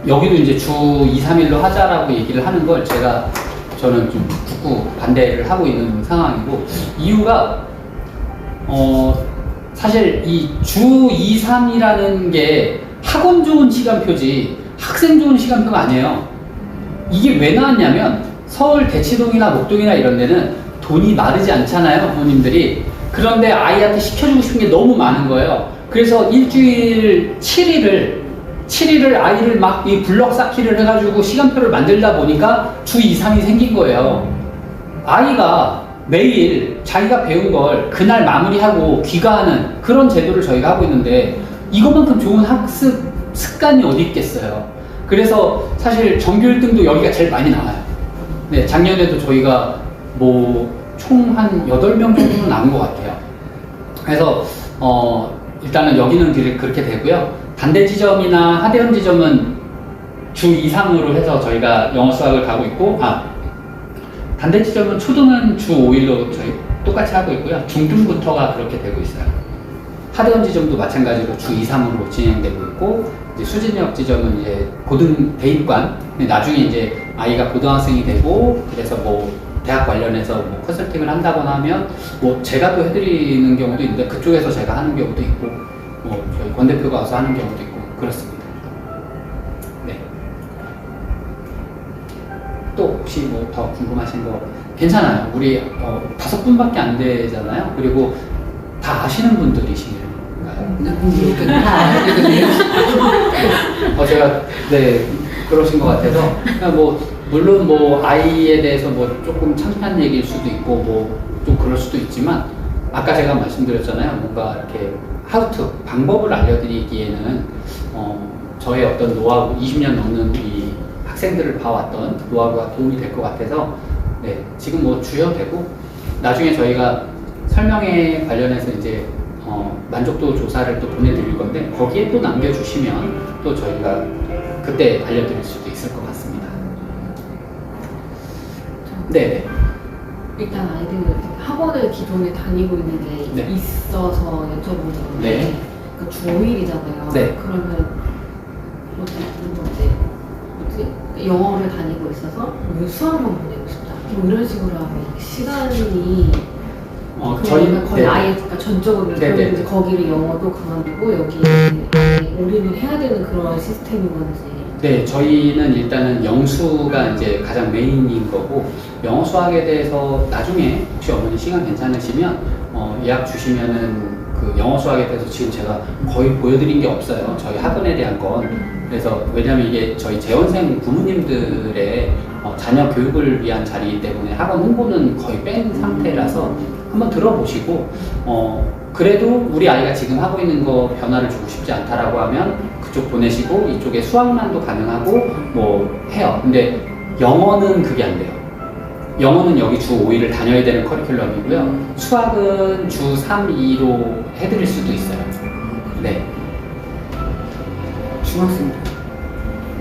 Speaker 1: 여기도 이제 주 2, 3일로 하자라고 얘기를 하는 걸 저는 좀 굳고 반대를 하고 있는 상황이고, 이유가 사실 이 주 2, 3이라는 게 학원 좋은 시간표지 학생 좋은 시간표가 아니에요. 이게 왜 나왔냐면 서울 대치동이나 목동이나 이런 데는 돈이 마르지 않잖아요, 부모님들이. 그런데 아이한테 시켜주고 싶은 게 너무 많은 거예요. 그래서 일주일 7일을 아이를 막 이 블럭 쌓기를 해가지고 시간표를 만들다 보니까 주 2, 3이 생긴 거예요. 아이가 매일 자기가 배운 걸 그날 마무리하고 귀가하는 그런 제도를 저희가 하고 있는데 이것만큼 좋은 학습 습관이 어디 있겠어요. 그래서 사실 정규 1등도 여기가 제일 많이 나와요. 네, 작년에도 저희가 뭐 총 한 8명 정도는 나온 것 같아요. 그래서 일단은 여기는 그렇게 되고요. 단대 지점이나 하대현 지점은 주 2, 3으로 해서 저희가 영어 수학을 가고 있고, 단대 지점은 초등은 주 5일로 저희 똑같이 하고 있고요. 중등부터가 그렇게 되고 있어요. 하대현 지점도 마찬가지로 주 2, 3으로 진행되고 있고, 이제 수진역 지점은 이제 고등 대입관, 나중에 이제 아이가 고등학생이 되고, 그래서 뭐 대학 관련해서 뭐 컨설팅을 한다거나 하면 뭐 제가 또 해드리는 경우도 있는데 그쪽에서 제가 하는 경우도 있고, 뭐 저희 권 대표가 와서 하는 경우도 있고 그렇습니다. 네. 또 혹시 뭐 더 궁금하신 거 괜찮아요. 우리 5분밖에 안 되잖아요. 그리고 다 아시는 분들이신가요? 제가 네 그러신 것 같아서 그냥 뭐 물론 뭐 아이에 대해서 뭐 조금 창피한 얘기일 수도 있고 뭐 좀 그럴 수도 있지만 아까 제가 말씀드렸잖아요. 뭔가 이렇게 하우투 방법을 알려드리기에는 저의 어떤 노하우 20년 넘는 이 학생들을 봐왔던 노하우가 도움이 될 것 같아서 네 지금 뭐 주셔도 되고 나중에 저희가 설명에 관련해서 이제 만족도 조사를 또 보내드릴 건데 거기에 또 남겨주시면 또 저희가 그때 알려드릴 수도 있을 것 같습니다. 네.
Speaker 3: 일단 아이들 학원을 기존에 다니고 있는 게
Speaker 1: 네.
Speaker 3: 있어서 여쭤보는 건데
Speaker 1: 네.
Speaker 3: 그러니까 주 5일이잖아요.
Speaker 1: 네.
Speaker 3: 그러면 뭐지? 영어를 다니고 있어서 수학만 보내고 싶다. 뭐 이런 식으로 하면 시간이
Speaker 1: 저희는
Speaker 3: 거의
Speaker 1: 네.
Speaker 3: 아예 그러니까 전적으로
Speaker 1: 네, 네.
Speaker 3: 이제 거기를 영어도 그만두고 여기에 올인을 해야 되는 그런 시스템인 건지.
Speaker 1: 네, 저희는 일단은 영수가 이제 가장 메인인 거고 영어 수학에 대해서 나중에 혹시 어머니 시간 괜찮으시면 예약 주시면은 그 영어 수학에 대해서 지금 제가 거의 보여드린 게 없어요. 저희 학원에 대한 건. 그래서 왜냐면 이게 저희 재원생 부모님들의 자녀 교육을 위한 자리이기 때문에 학원 홍보는 거의 뺀 상태라서 한번 들어보시고 그래도 우리 아이가 지금 하고 있는 거 변화를 주고 싶지 않다라고 하면 그쪽 보내시고 이쪽에 수학만도 가능하고 뭐 해요. 근데 영어는 그게 안 돼요. 영어는 여기 주 5일을 다녀야 되는 커리큘럼이고요. 수학은 주 3, 2로 해드릴 수도 있어요. 네.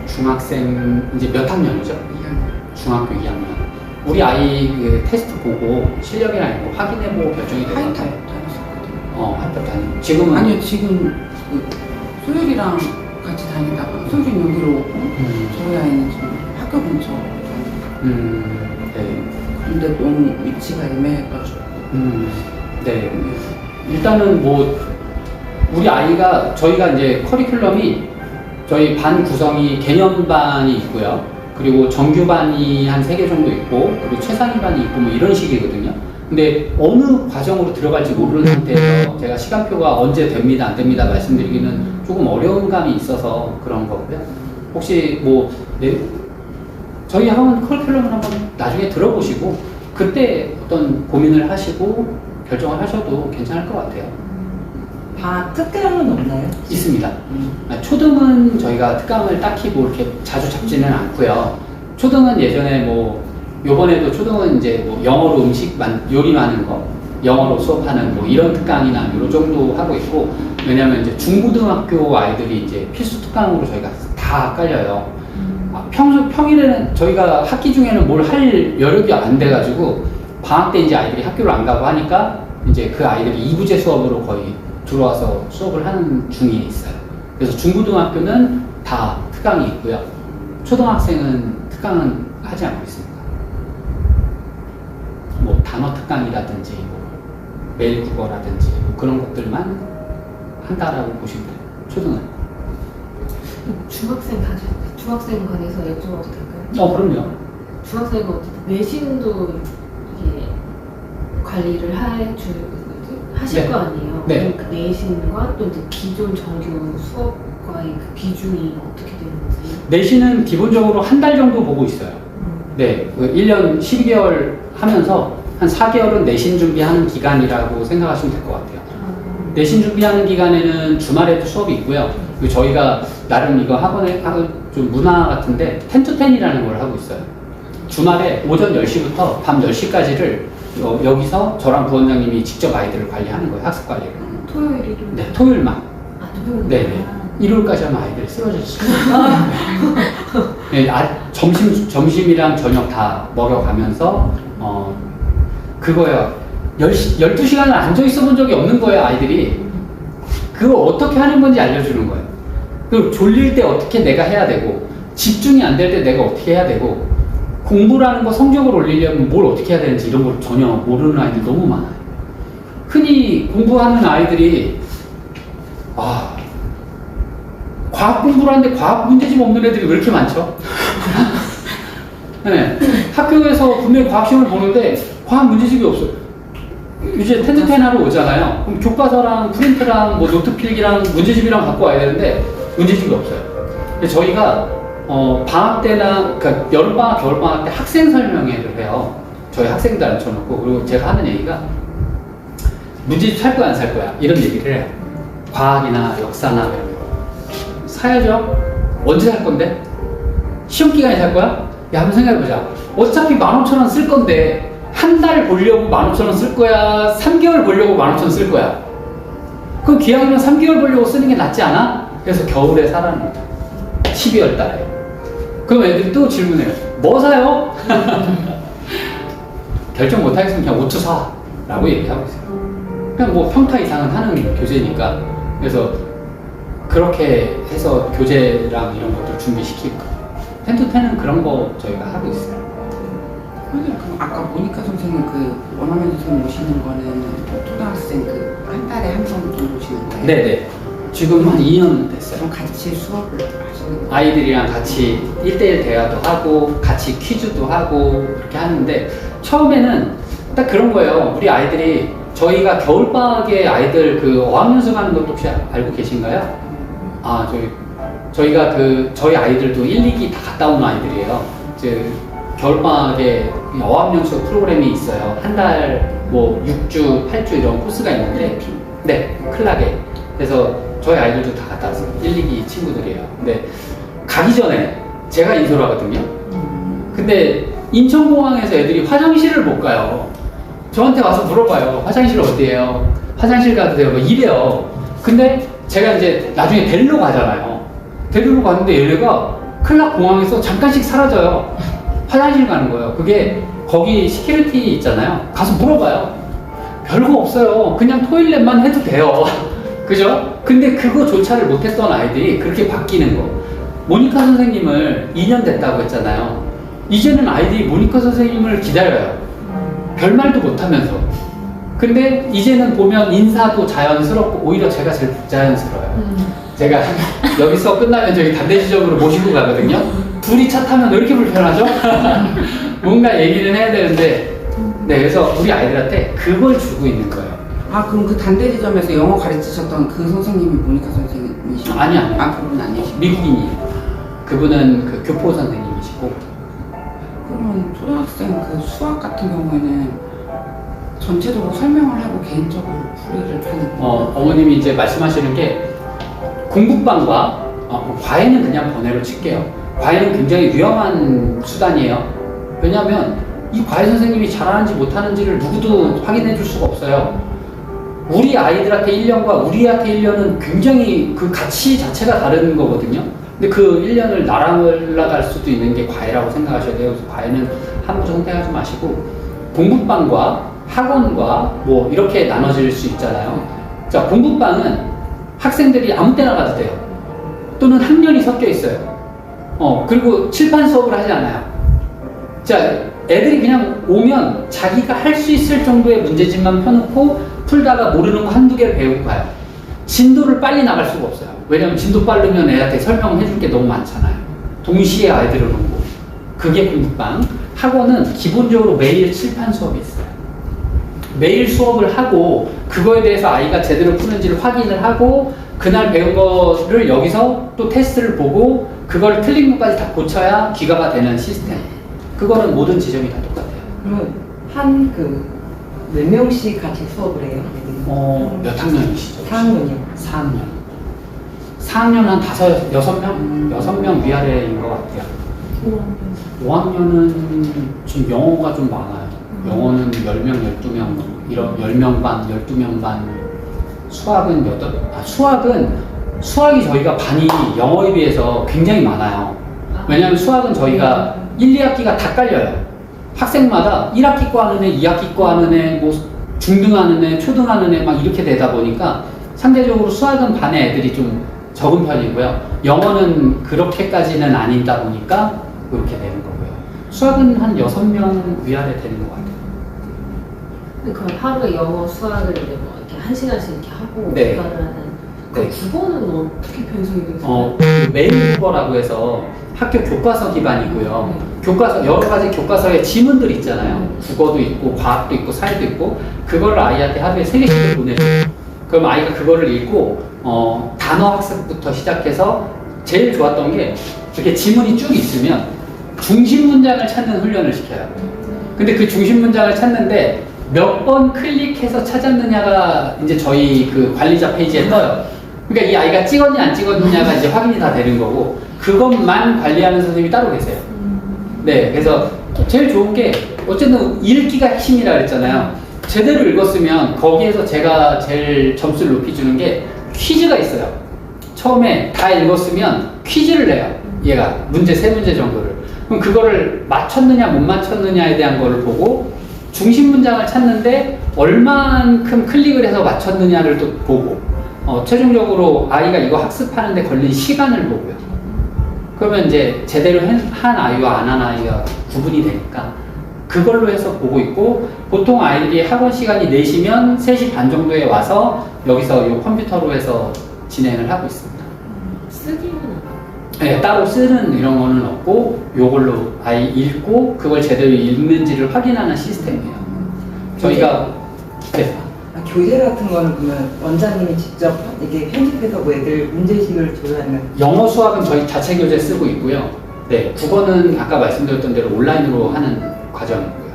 Speaker 1: 중학생 이제 몇 학년이죠?
Speaker 2: 2학년.
Speaker 1: 중학교 2학년. 우리 아이 그 테스트 보고 실력이나 이런 거 확인해보고 결정이 되는
Speaker 2: 하이탑
Speaker 1: 것 같아요.
Speaker 2: 다녔었거든요.
Speaker 1: 하이탑 다니. 지금은
Speaker 4: 아니요, 지금 그 소율이랑 같이 다니다가 소율이 여기로 오고 저희 아이는 지금 학교 근처
Speaker 1: 네.
Speaker 4: 근데 너무 위치가 애매해가지고
Speaker 1: 네. 일단은 뭐 우리 아이가 저희가 이제 커리큘럼이 저희 반 구성이 개념반이 있고요. 그리고 정규반이 한 3개 정도 있고 그리고 최상위반이 있고 뭐 이런 식이거든요. 근데 어느 과정으로 들어갈지 모르는 상태에서 제가 시간표가 언제 됩니다 안 됩니다 말씀드리기는 조금 어려운 감이 있어서 그런 거고요. 혹시 뭐 저희 학원 커리큘럼을 한번 나중에 들어보시고 그때 어떤 고민을 하시고 결정을 하셔도 괜찮을 것 같아요.
Speaker 2: 특강은 없나요?
Speaker 1: 있습니다. 초등은 저희가 특강을 딱히 뭐 이렇게 자주 잡지는 않고요. 초등은 예전에 뭐 요번에도 초등은 이제 뭐 영어로 요리하는 거, 영어로 수업하는 뭐 이런 특강이나 요 정도 하고 있고 왜냐면 이제 중고등학교 아이들이 이제 필수 특강으로 저희가 다 깔려요. 평일에는 저희가 학기 중에는 뭘 할 여력이 안 돼가지고 방학 때 이제 아이들이 학교를 안 가고 하니까 이제 그 아이들이 2부제 수업으로 거의 들어와서 수업을 하는 중에 있어요. 그래서 중고등학교는 다 특강이 있고요. 초등학생은 특강은 하지 않고 있습니다. 뭐 단어 특강이라든지 뭐 매일 국어라든지 뭐 그런 것들만 한다라고 보시면 돼요. 초등은.
Speaker 3: 중학생관에서 여쭤봐도 될까요?
Speaker 1: 그럼요.
Speaker 3: 중학생은 어쨌든 내신도 이게 관리를 하실
Speaker 1: 네.
Speaker 3: 거 아니에요.
Speaker 1: 네.
Speaker 3: 그 내신과 또 이제 기존 정규 수업과의 그 비중이 어떻게 되는지.
Speaker 1: 내신은 기본적으로 한 달 정도 보고 있어요. 네, 1년 12개월 하면서 한 4개월은 내신 준비하는 기간이라고 생각하시면 될 것 같아요. 내신 준비하는 기간에는 주말에도 수업이 있고요. 그리고 저희가 나름 이거 학원에 좀 문화 같은데 10to10이라는 걸 하고 있어요. 주말에 오전 10시부터 밤 10시까지를 여기서 저랑 부원장님이 직접 아이들을 관리하는 거예요. 학습 관리를.
Speaker 3: 토요일이 좀.
Speaker 1: 네, 토요일만.
Speaker 3: 토요일.
Speaker 1: 네네. 일요일까지 하면 아이들이 쓰러졌어요. 네, 점심이랑 저녁 다 먹여가면서, 그거요. 12시간을 앉아있어 본 적이 없는 거예요, 아이들이. 그걸 어떻게 하는 건지 알려주는 거예요. 그리고 졸릴 때 어떻게 내가 해야 되고, 집중이 안 될 때 내가 어떻게 해야 되고, 공부라는 거 성적을 올리려면 뭘 어떻게 해야 되는지 이런 걸 전혀 모르는 아이들 너무 많아요. 흔히 공부하는 아이들이, 과학 공부를 하는데 과학 문제집 없는 애들이 왜 이렇게 많죠? 네. 학교에서 분명히 과학 시험을 보는데 과학 문제집이 없어요. 이제 10to10 하러 오잖아요. 그럼 교과서랑 프린트랑 뭐 노트 필기랑 문제집이랑 갖고 와야 되는데 문제집이 없어요. 근데 저희가 방학 때나 그러니까 여름방학, 겨울방학 때 학생 설명회를 해요. 저희 학생들 앉혀놓고. 그리고 제가 하는 얘기가 문제집 살 거야 안 살 거야 이런 얘기를 해요. 과학이나 역사나 이런 거. 사야죠. 언제 살 건데? 시험 기간에 살 거야? 야, 한번 생각해보자. 어차피 15,000원 쓸 건데 한 달 보려고 15,000원 쓸 거야? 3개월 보려고 15,000원 쓸 거야? 그럼 기왕이면 3개월 보려고 쓰는 게 낫지 않아? 그래서 겨울에 사라는 거죠. 12월 달에. 그럼 애들이 또 질문해요. 뭐 사요? 결정 못하겠으면 그냥 옷도 사. 라고 얘기하고 있어요. 그냥 뭐 평타 이상은 하는 교재니까. 그래서 그렇게 해서 교재랑 이런 것들 준비시키고 10to10은 그런 거 저희가 하고 있어요.
Speaker 4: 선생님, 그럼 아까 모니카 선생님 원어민 선생님 오시는 거는 초등학생 한 달에 한 번 정도 오시는 거예요?
Speaker 1: 네네. 지금 한 2년 됐어요.
Speaker 4: 그럼 같이 수업을 하시는 거예요?
Speaker 1: 아이들이랑 같이 1대1 대화도 하고 같이 퀴즈도 하고 그렇게 하는데 처음에는 딱 그런 거예요. 우리 아이들이 저희가 겨울방학에 아이들 어학연수 가는 것도 혹시 알고 계신가요? 저희가 저희 아이들도 1, 2기 다 갔다 온 아이들이에요. 이제 겨울방학에 어학연수 프로그램이 있어요. 한 달, 6주, 8주 이런 코스가 있는데, 네, 클락에. 그래서 저희 아이들도 다 갔다 왔어요. 1, 2기 친구들이에요. 근데 가기 전에 제가 인솔 하거든요. 근데 인천공항에서 애들이 화장실을 못 가요. 저한테 와서 물어봐요. 화장실 어디예요? 화장실 가도 돼요? 이래요. 근데 제가 이제 나중에 데리러 가잖아요. 데리러 갔는데 얘네가 클락 공항에서 잠깐씩 사라져요. 화장실 가는 거예요. 그게 거기 시큐리티 있잖아요. 가서 물어봐요. 별거 없어요. 그냥 토일렛만 해도 돼요. 그죠? 근데 그거조차를 못했던 아이들이 그렇게 바뀌는 거. 모니카 선생님을 2년 됐다고 했잖아요. 이제는 아이들이 모니카 선생님을 기다려요. 별말도 못하면서. 근데 이제는 보면 인사도 자연스럽고 오히려 제가 제일 부자연스러워요. 제가 여기서 끝나면 저기 단대 지점으로 모시고 가거든요. 둘이 차 타면 왜 이렇게 불편하죠? 뭔가 얘기는 해야 되는데, 네, 그래서 우리 아이들한테 그걸 주고 있는 거예요.
Speaker 4: 그럼 그 단대 지점에서 영어 가르치셨던 그 선생님이 모니카 선생님이시죠?
Speaker 1: 아니요.
Speaker 4: 그분 아니시고.
Speaker 1: 미국인이에요. 그분은 교포 선생님이시고.
Speaker 4: 그러면 초등학생 수학 같은 경우에는 전체적으로 설명을 하고 개인적으로 풀이를 하는 거예요?
Speaker 1: 어머님이 이제 말씀하시는 게 공부방과 과외는 그냥 번외로 칠게요. 과외는 굉장히 위험한 수단이에요. 왜냐하면 이 과외 선생님이 잘하는지 못하는지를 누구도 확인해 줄 수가 없어요. 우리 아이들한테 1년과 우리한테 1년은 굉장히 그 가치 자체가 다른 거거든요. 근데 그 1년을 날아갈 수도 있는 게 과외라고 생각하셔야 돼요. 그래서 과외는 함부로 선택하지 마시고 공부방과 학원과 이렇게 나눠질 수 있잖아요. 자, 공부방은 학생들이 아무 때나 가도 돼요. 또는 학년이 섞여 있어요. 그리고 칠판 수업을 하지 않아요. 자, 애들이 그냥 오면 자기가 할 수 있을 정도의 문제집만 펴놓고 풀다가 모르는 거 한두 개를 배우고 가요. 진도를 빨리 나갈 수가 없어요. 왜냐면 진도 빠르면 애한테 설명을 해줄 게 너무 많잖아요. 동시에 아이들을 오고. 그게 공부방. 학원은 기본적으로 매일 칠판 수업이 있어요. 매일 수업을 하고 그거에 대해서 아이가 제대로 푸는지를 확인을 하고 그날 배운 거를 여기서 또 테스트를 보고 그걸 틀린 것까지 다 고쳐야 귀가가 되는 시스템. 그거는 모든 지점이 다 똑같아요.
Speaker 2: 그러면 한 몇 명씩 같이 수업을 해요?
Speaker 1: 몇 학년이시죠?
Speaker 2: 4학년이요.
Speaker 1: 4학년. 4학년 한 6명? 6명 위아래인 것 같아요. 5학년은 지금 영어가 좀 많아요. 영어는 10명, 12명, 이런 10명 반, 12명 반. 수학은 수학이 저희가 반이 영어에 비해서 굉장히 많아요. 왜냐하면 수학은 저희가 1, 2학기가 다 깔려요. 학생마다 1학기 거 하는 애, 2학기 거 하는 애, 뭐 중등 하는 애, 초등 하는 애 막 이렇게 되다 보니까 상대적으로 수학은 반의 애들이 좀 적은 편이고요. 영어는 그렇게까지는 아니다 보니까 그렇게 되는 거고요. 수학은 한 6명 위아래 되는 것 같아요.
Speaker 3: 그럼 하루에 영어, 수학을 이제 뭐 이렇게 1시간씩 이렇게 하고
Speaker 1: 네.
Speaker 3: 기간을 하는. 그
Speaker 1: 네.
Speaker 3: 국어는 어떻게 변성이 되세요?
Speaker 1: 메인 국어라고 해서 학교 교과서 기반이고요. 교과서, 여러 가지 교과서에 지문들 있잖아요. 국어도 있고, 과학도 있고, 사회도 있고, 그거를 아이한테 하루에 3개씩을 보내줘요. 그럼 아이가 그거를 읽고, 단어 학습부터 시작해서 제일 좋았던 게 이렇게 지문이 쭉 있으면 중심 문장을 찾는 훈련을 시켜요. 근데 그 중심 문장을 찾는데 몇 번 클릭해서 찾았느냐가 이제 저희 그 관리자 페이지에 떠요. 그러니까 이 아이가 찍었냐 안 찍었느냐가 이제 확인이 다 되는 거고 그것만 관리하는 선생님이 따로 계세요. 네, 그래서 제일 좋은 게 어쨌든 읽기가 핵심이라 그랬잖아요. 제대로 읽었으면 거기에서 제가 제일 점수를 높이 주는 게 퀴즈가 있어요. 처음에 다 읽었으면 퀴즈를 내요. 얘가 문제 3문제 정도를. 그럼 그거를 맞췄느냐 못 맞췄느냐에 대한 거를 보고 중심 문장을 찾는데 얼만큼 클릭을 해서 맞췄느냐를 또 보고 최종적으로 아이가 이거 학습하는데 걸린 시간을 보고요. 그러면 이제 제대로 한 아이와 안 한 아이가 구분이 되니까 그걸로 해서 보고 있고 보통 아이들이 학원 시간이 4시면 3시 반 정도에 와서 여기서 이 컴퓨터로 해서 진행을 하고 있습니다.
Speaker 3: 쓰기는
Speaker 1: 네, 따로 쓰는 이런 거는 없고 요걸로 아이 읽고 그걸 제대로 읽는지를 확인하는 시스템이에요. 저희가 네.
Speaker 2: 교재 같은 거는 그러면 원장님이 직접 이렇게 편집해서 뭐 애들 문제식을 조율하는
Speaker 1: 영어 수학은 저희 자체 교재 쓰고 있고요. 네, 국어는 아까 말씀드렸던 대로 온라인으로 하는 과정이고요.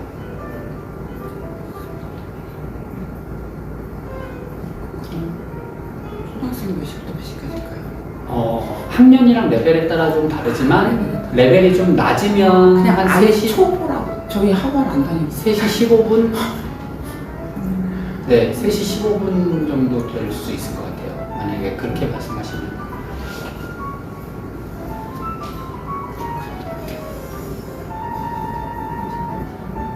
Speaker 4: 초등학생 몇 시부터 몇 시까지일까요?
Speaker 1: 학년이랑 레벨에 따라 좀 다르지만 레벨이 좀 낮으면
Speaker 4: 그냥
Speaker 1: 한
Speaker 4: 아예
Speaker 1: 3시,
Speaker 4: 초보라고 저희 학원 안 다니고
Speaker 1: 3시 15분? 네, 3시 15분 정도 될 수 있을 것 같아요. 만약에 그렇게 말씀하시면.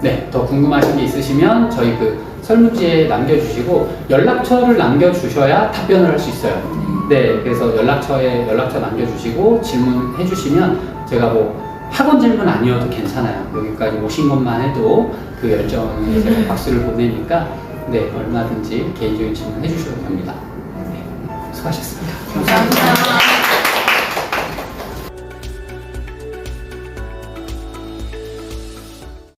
Speaker 1: 네, 더 궁금하신 게 있으시면 저희 그 설문지에 남겨주시고 연락처를 남겨주셔야 답변을 할 수 있어요. 네, 그래서 연락처 남겨주시고 질문해 주시면 제가 뭐 학원 질문 아니어도 괜찮아요. 여기까지 오신 것만 해도 그 열정에 제가 박수를 보내니까 네, 얼마든지 개인적인 질문 해주셔도 됩니다. 네, 수고하셨습니다.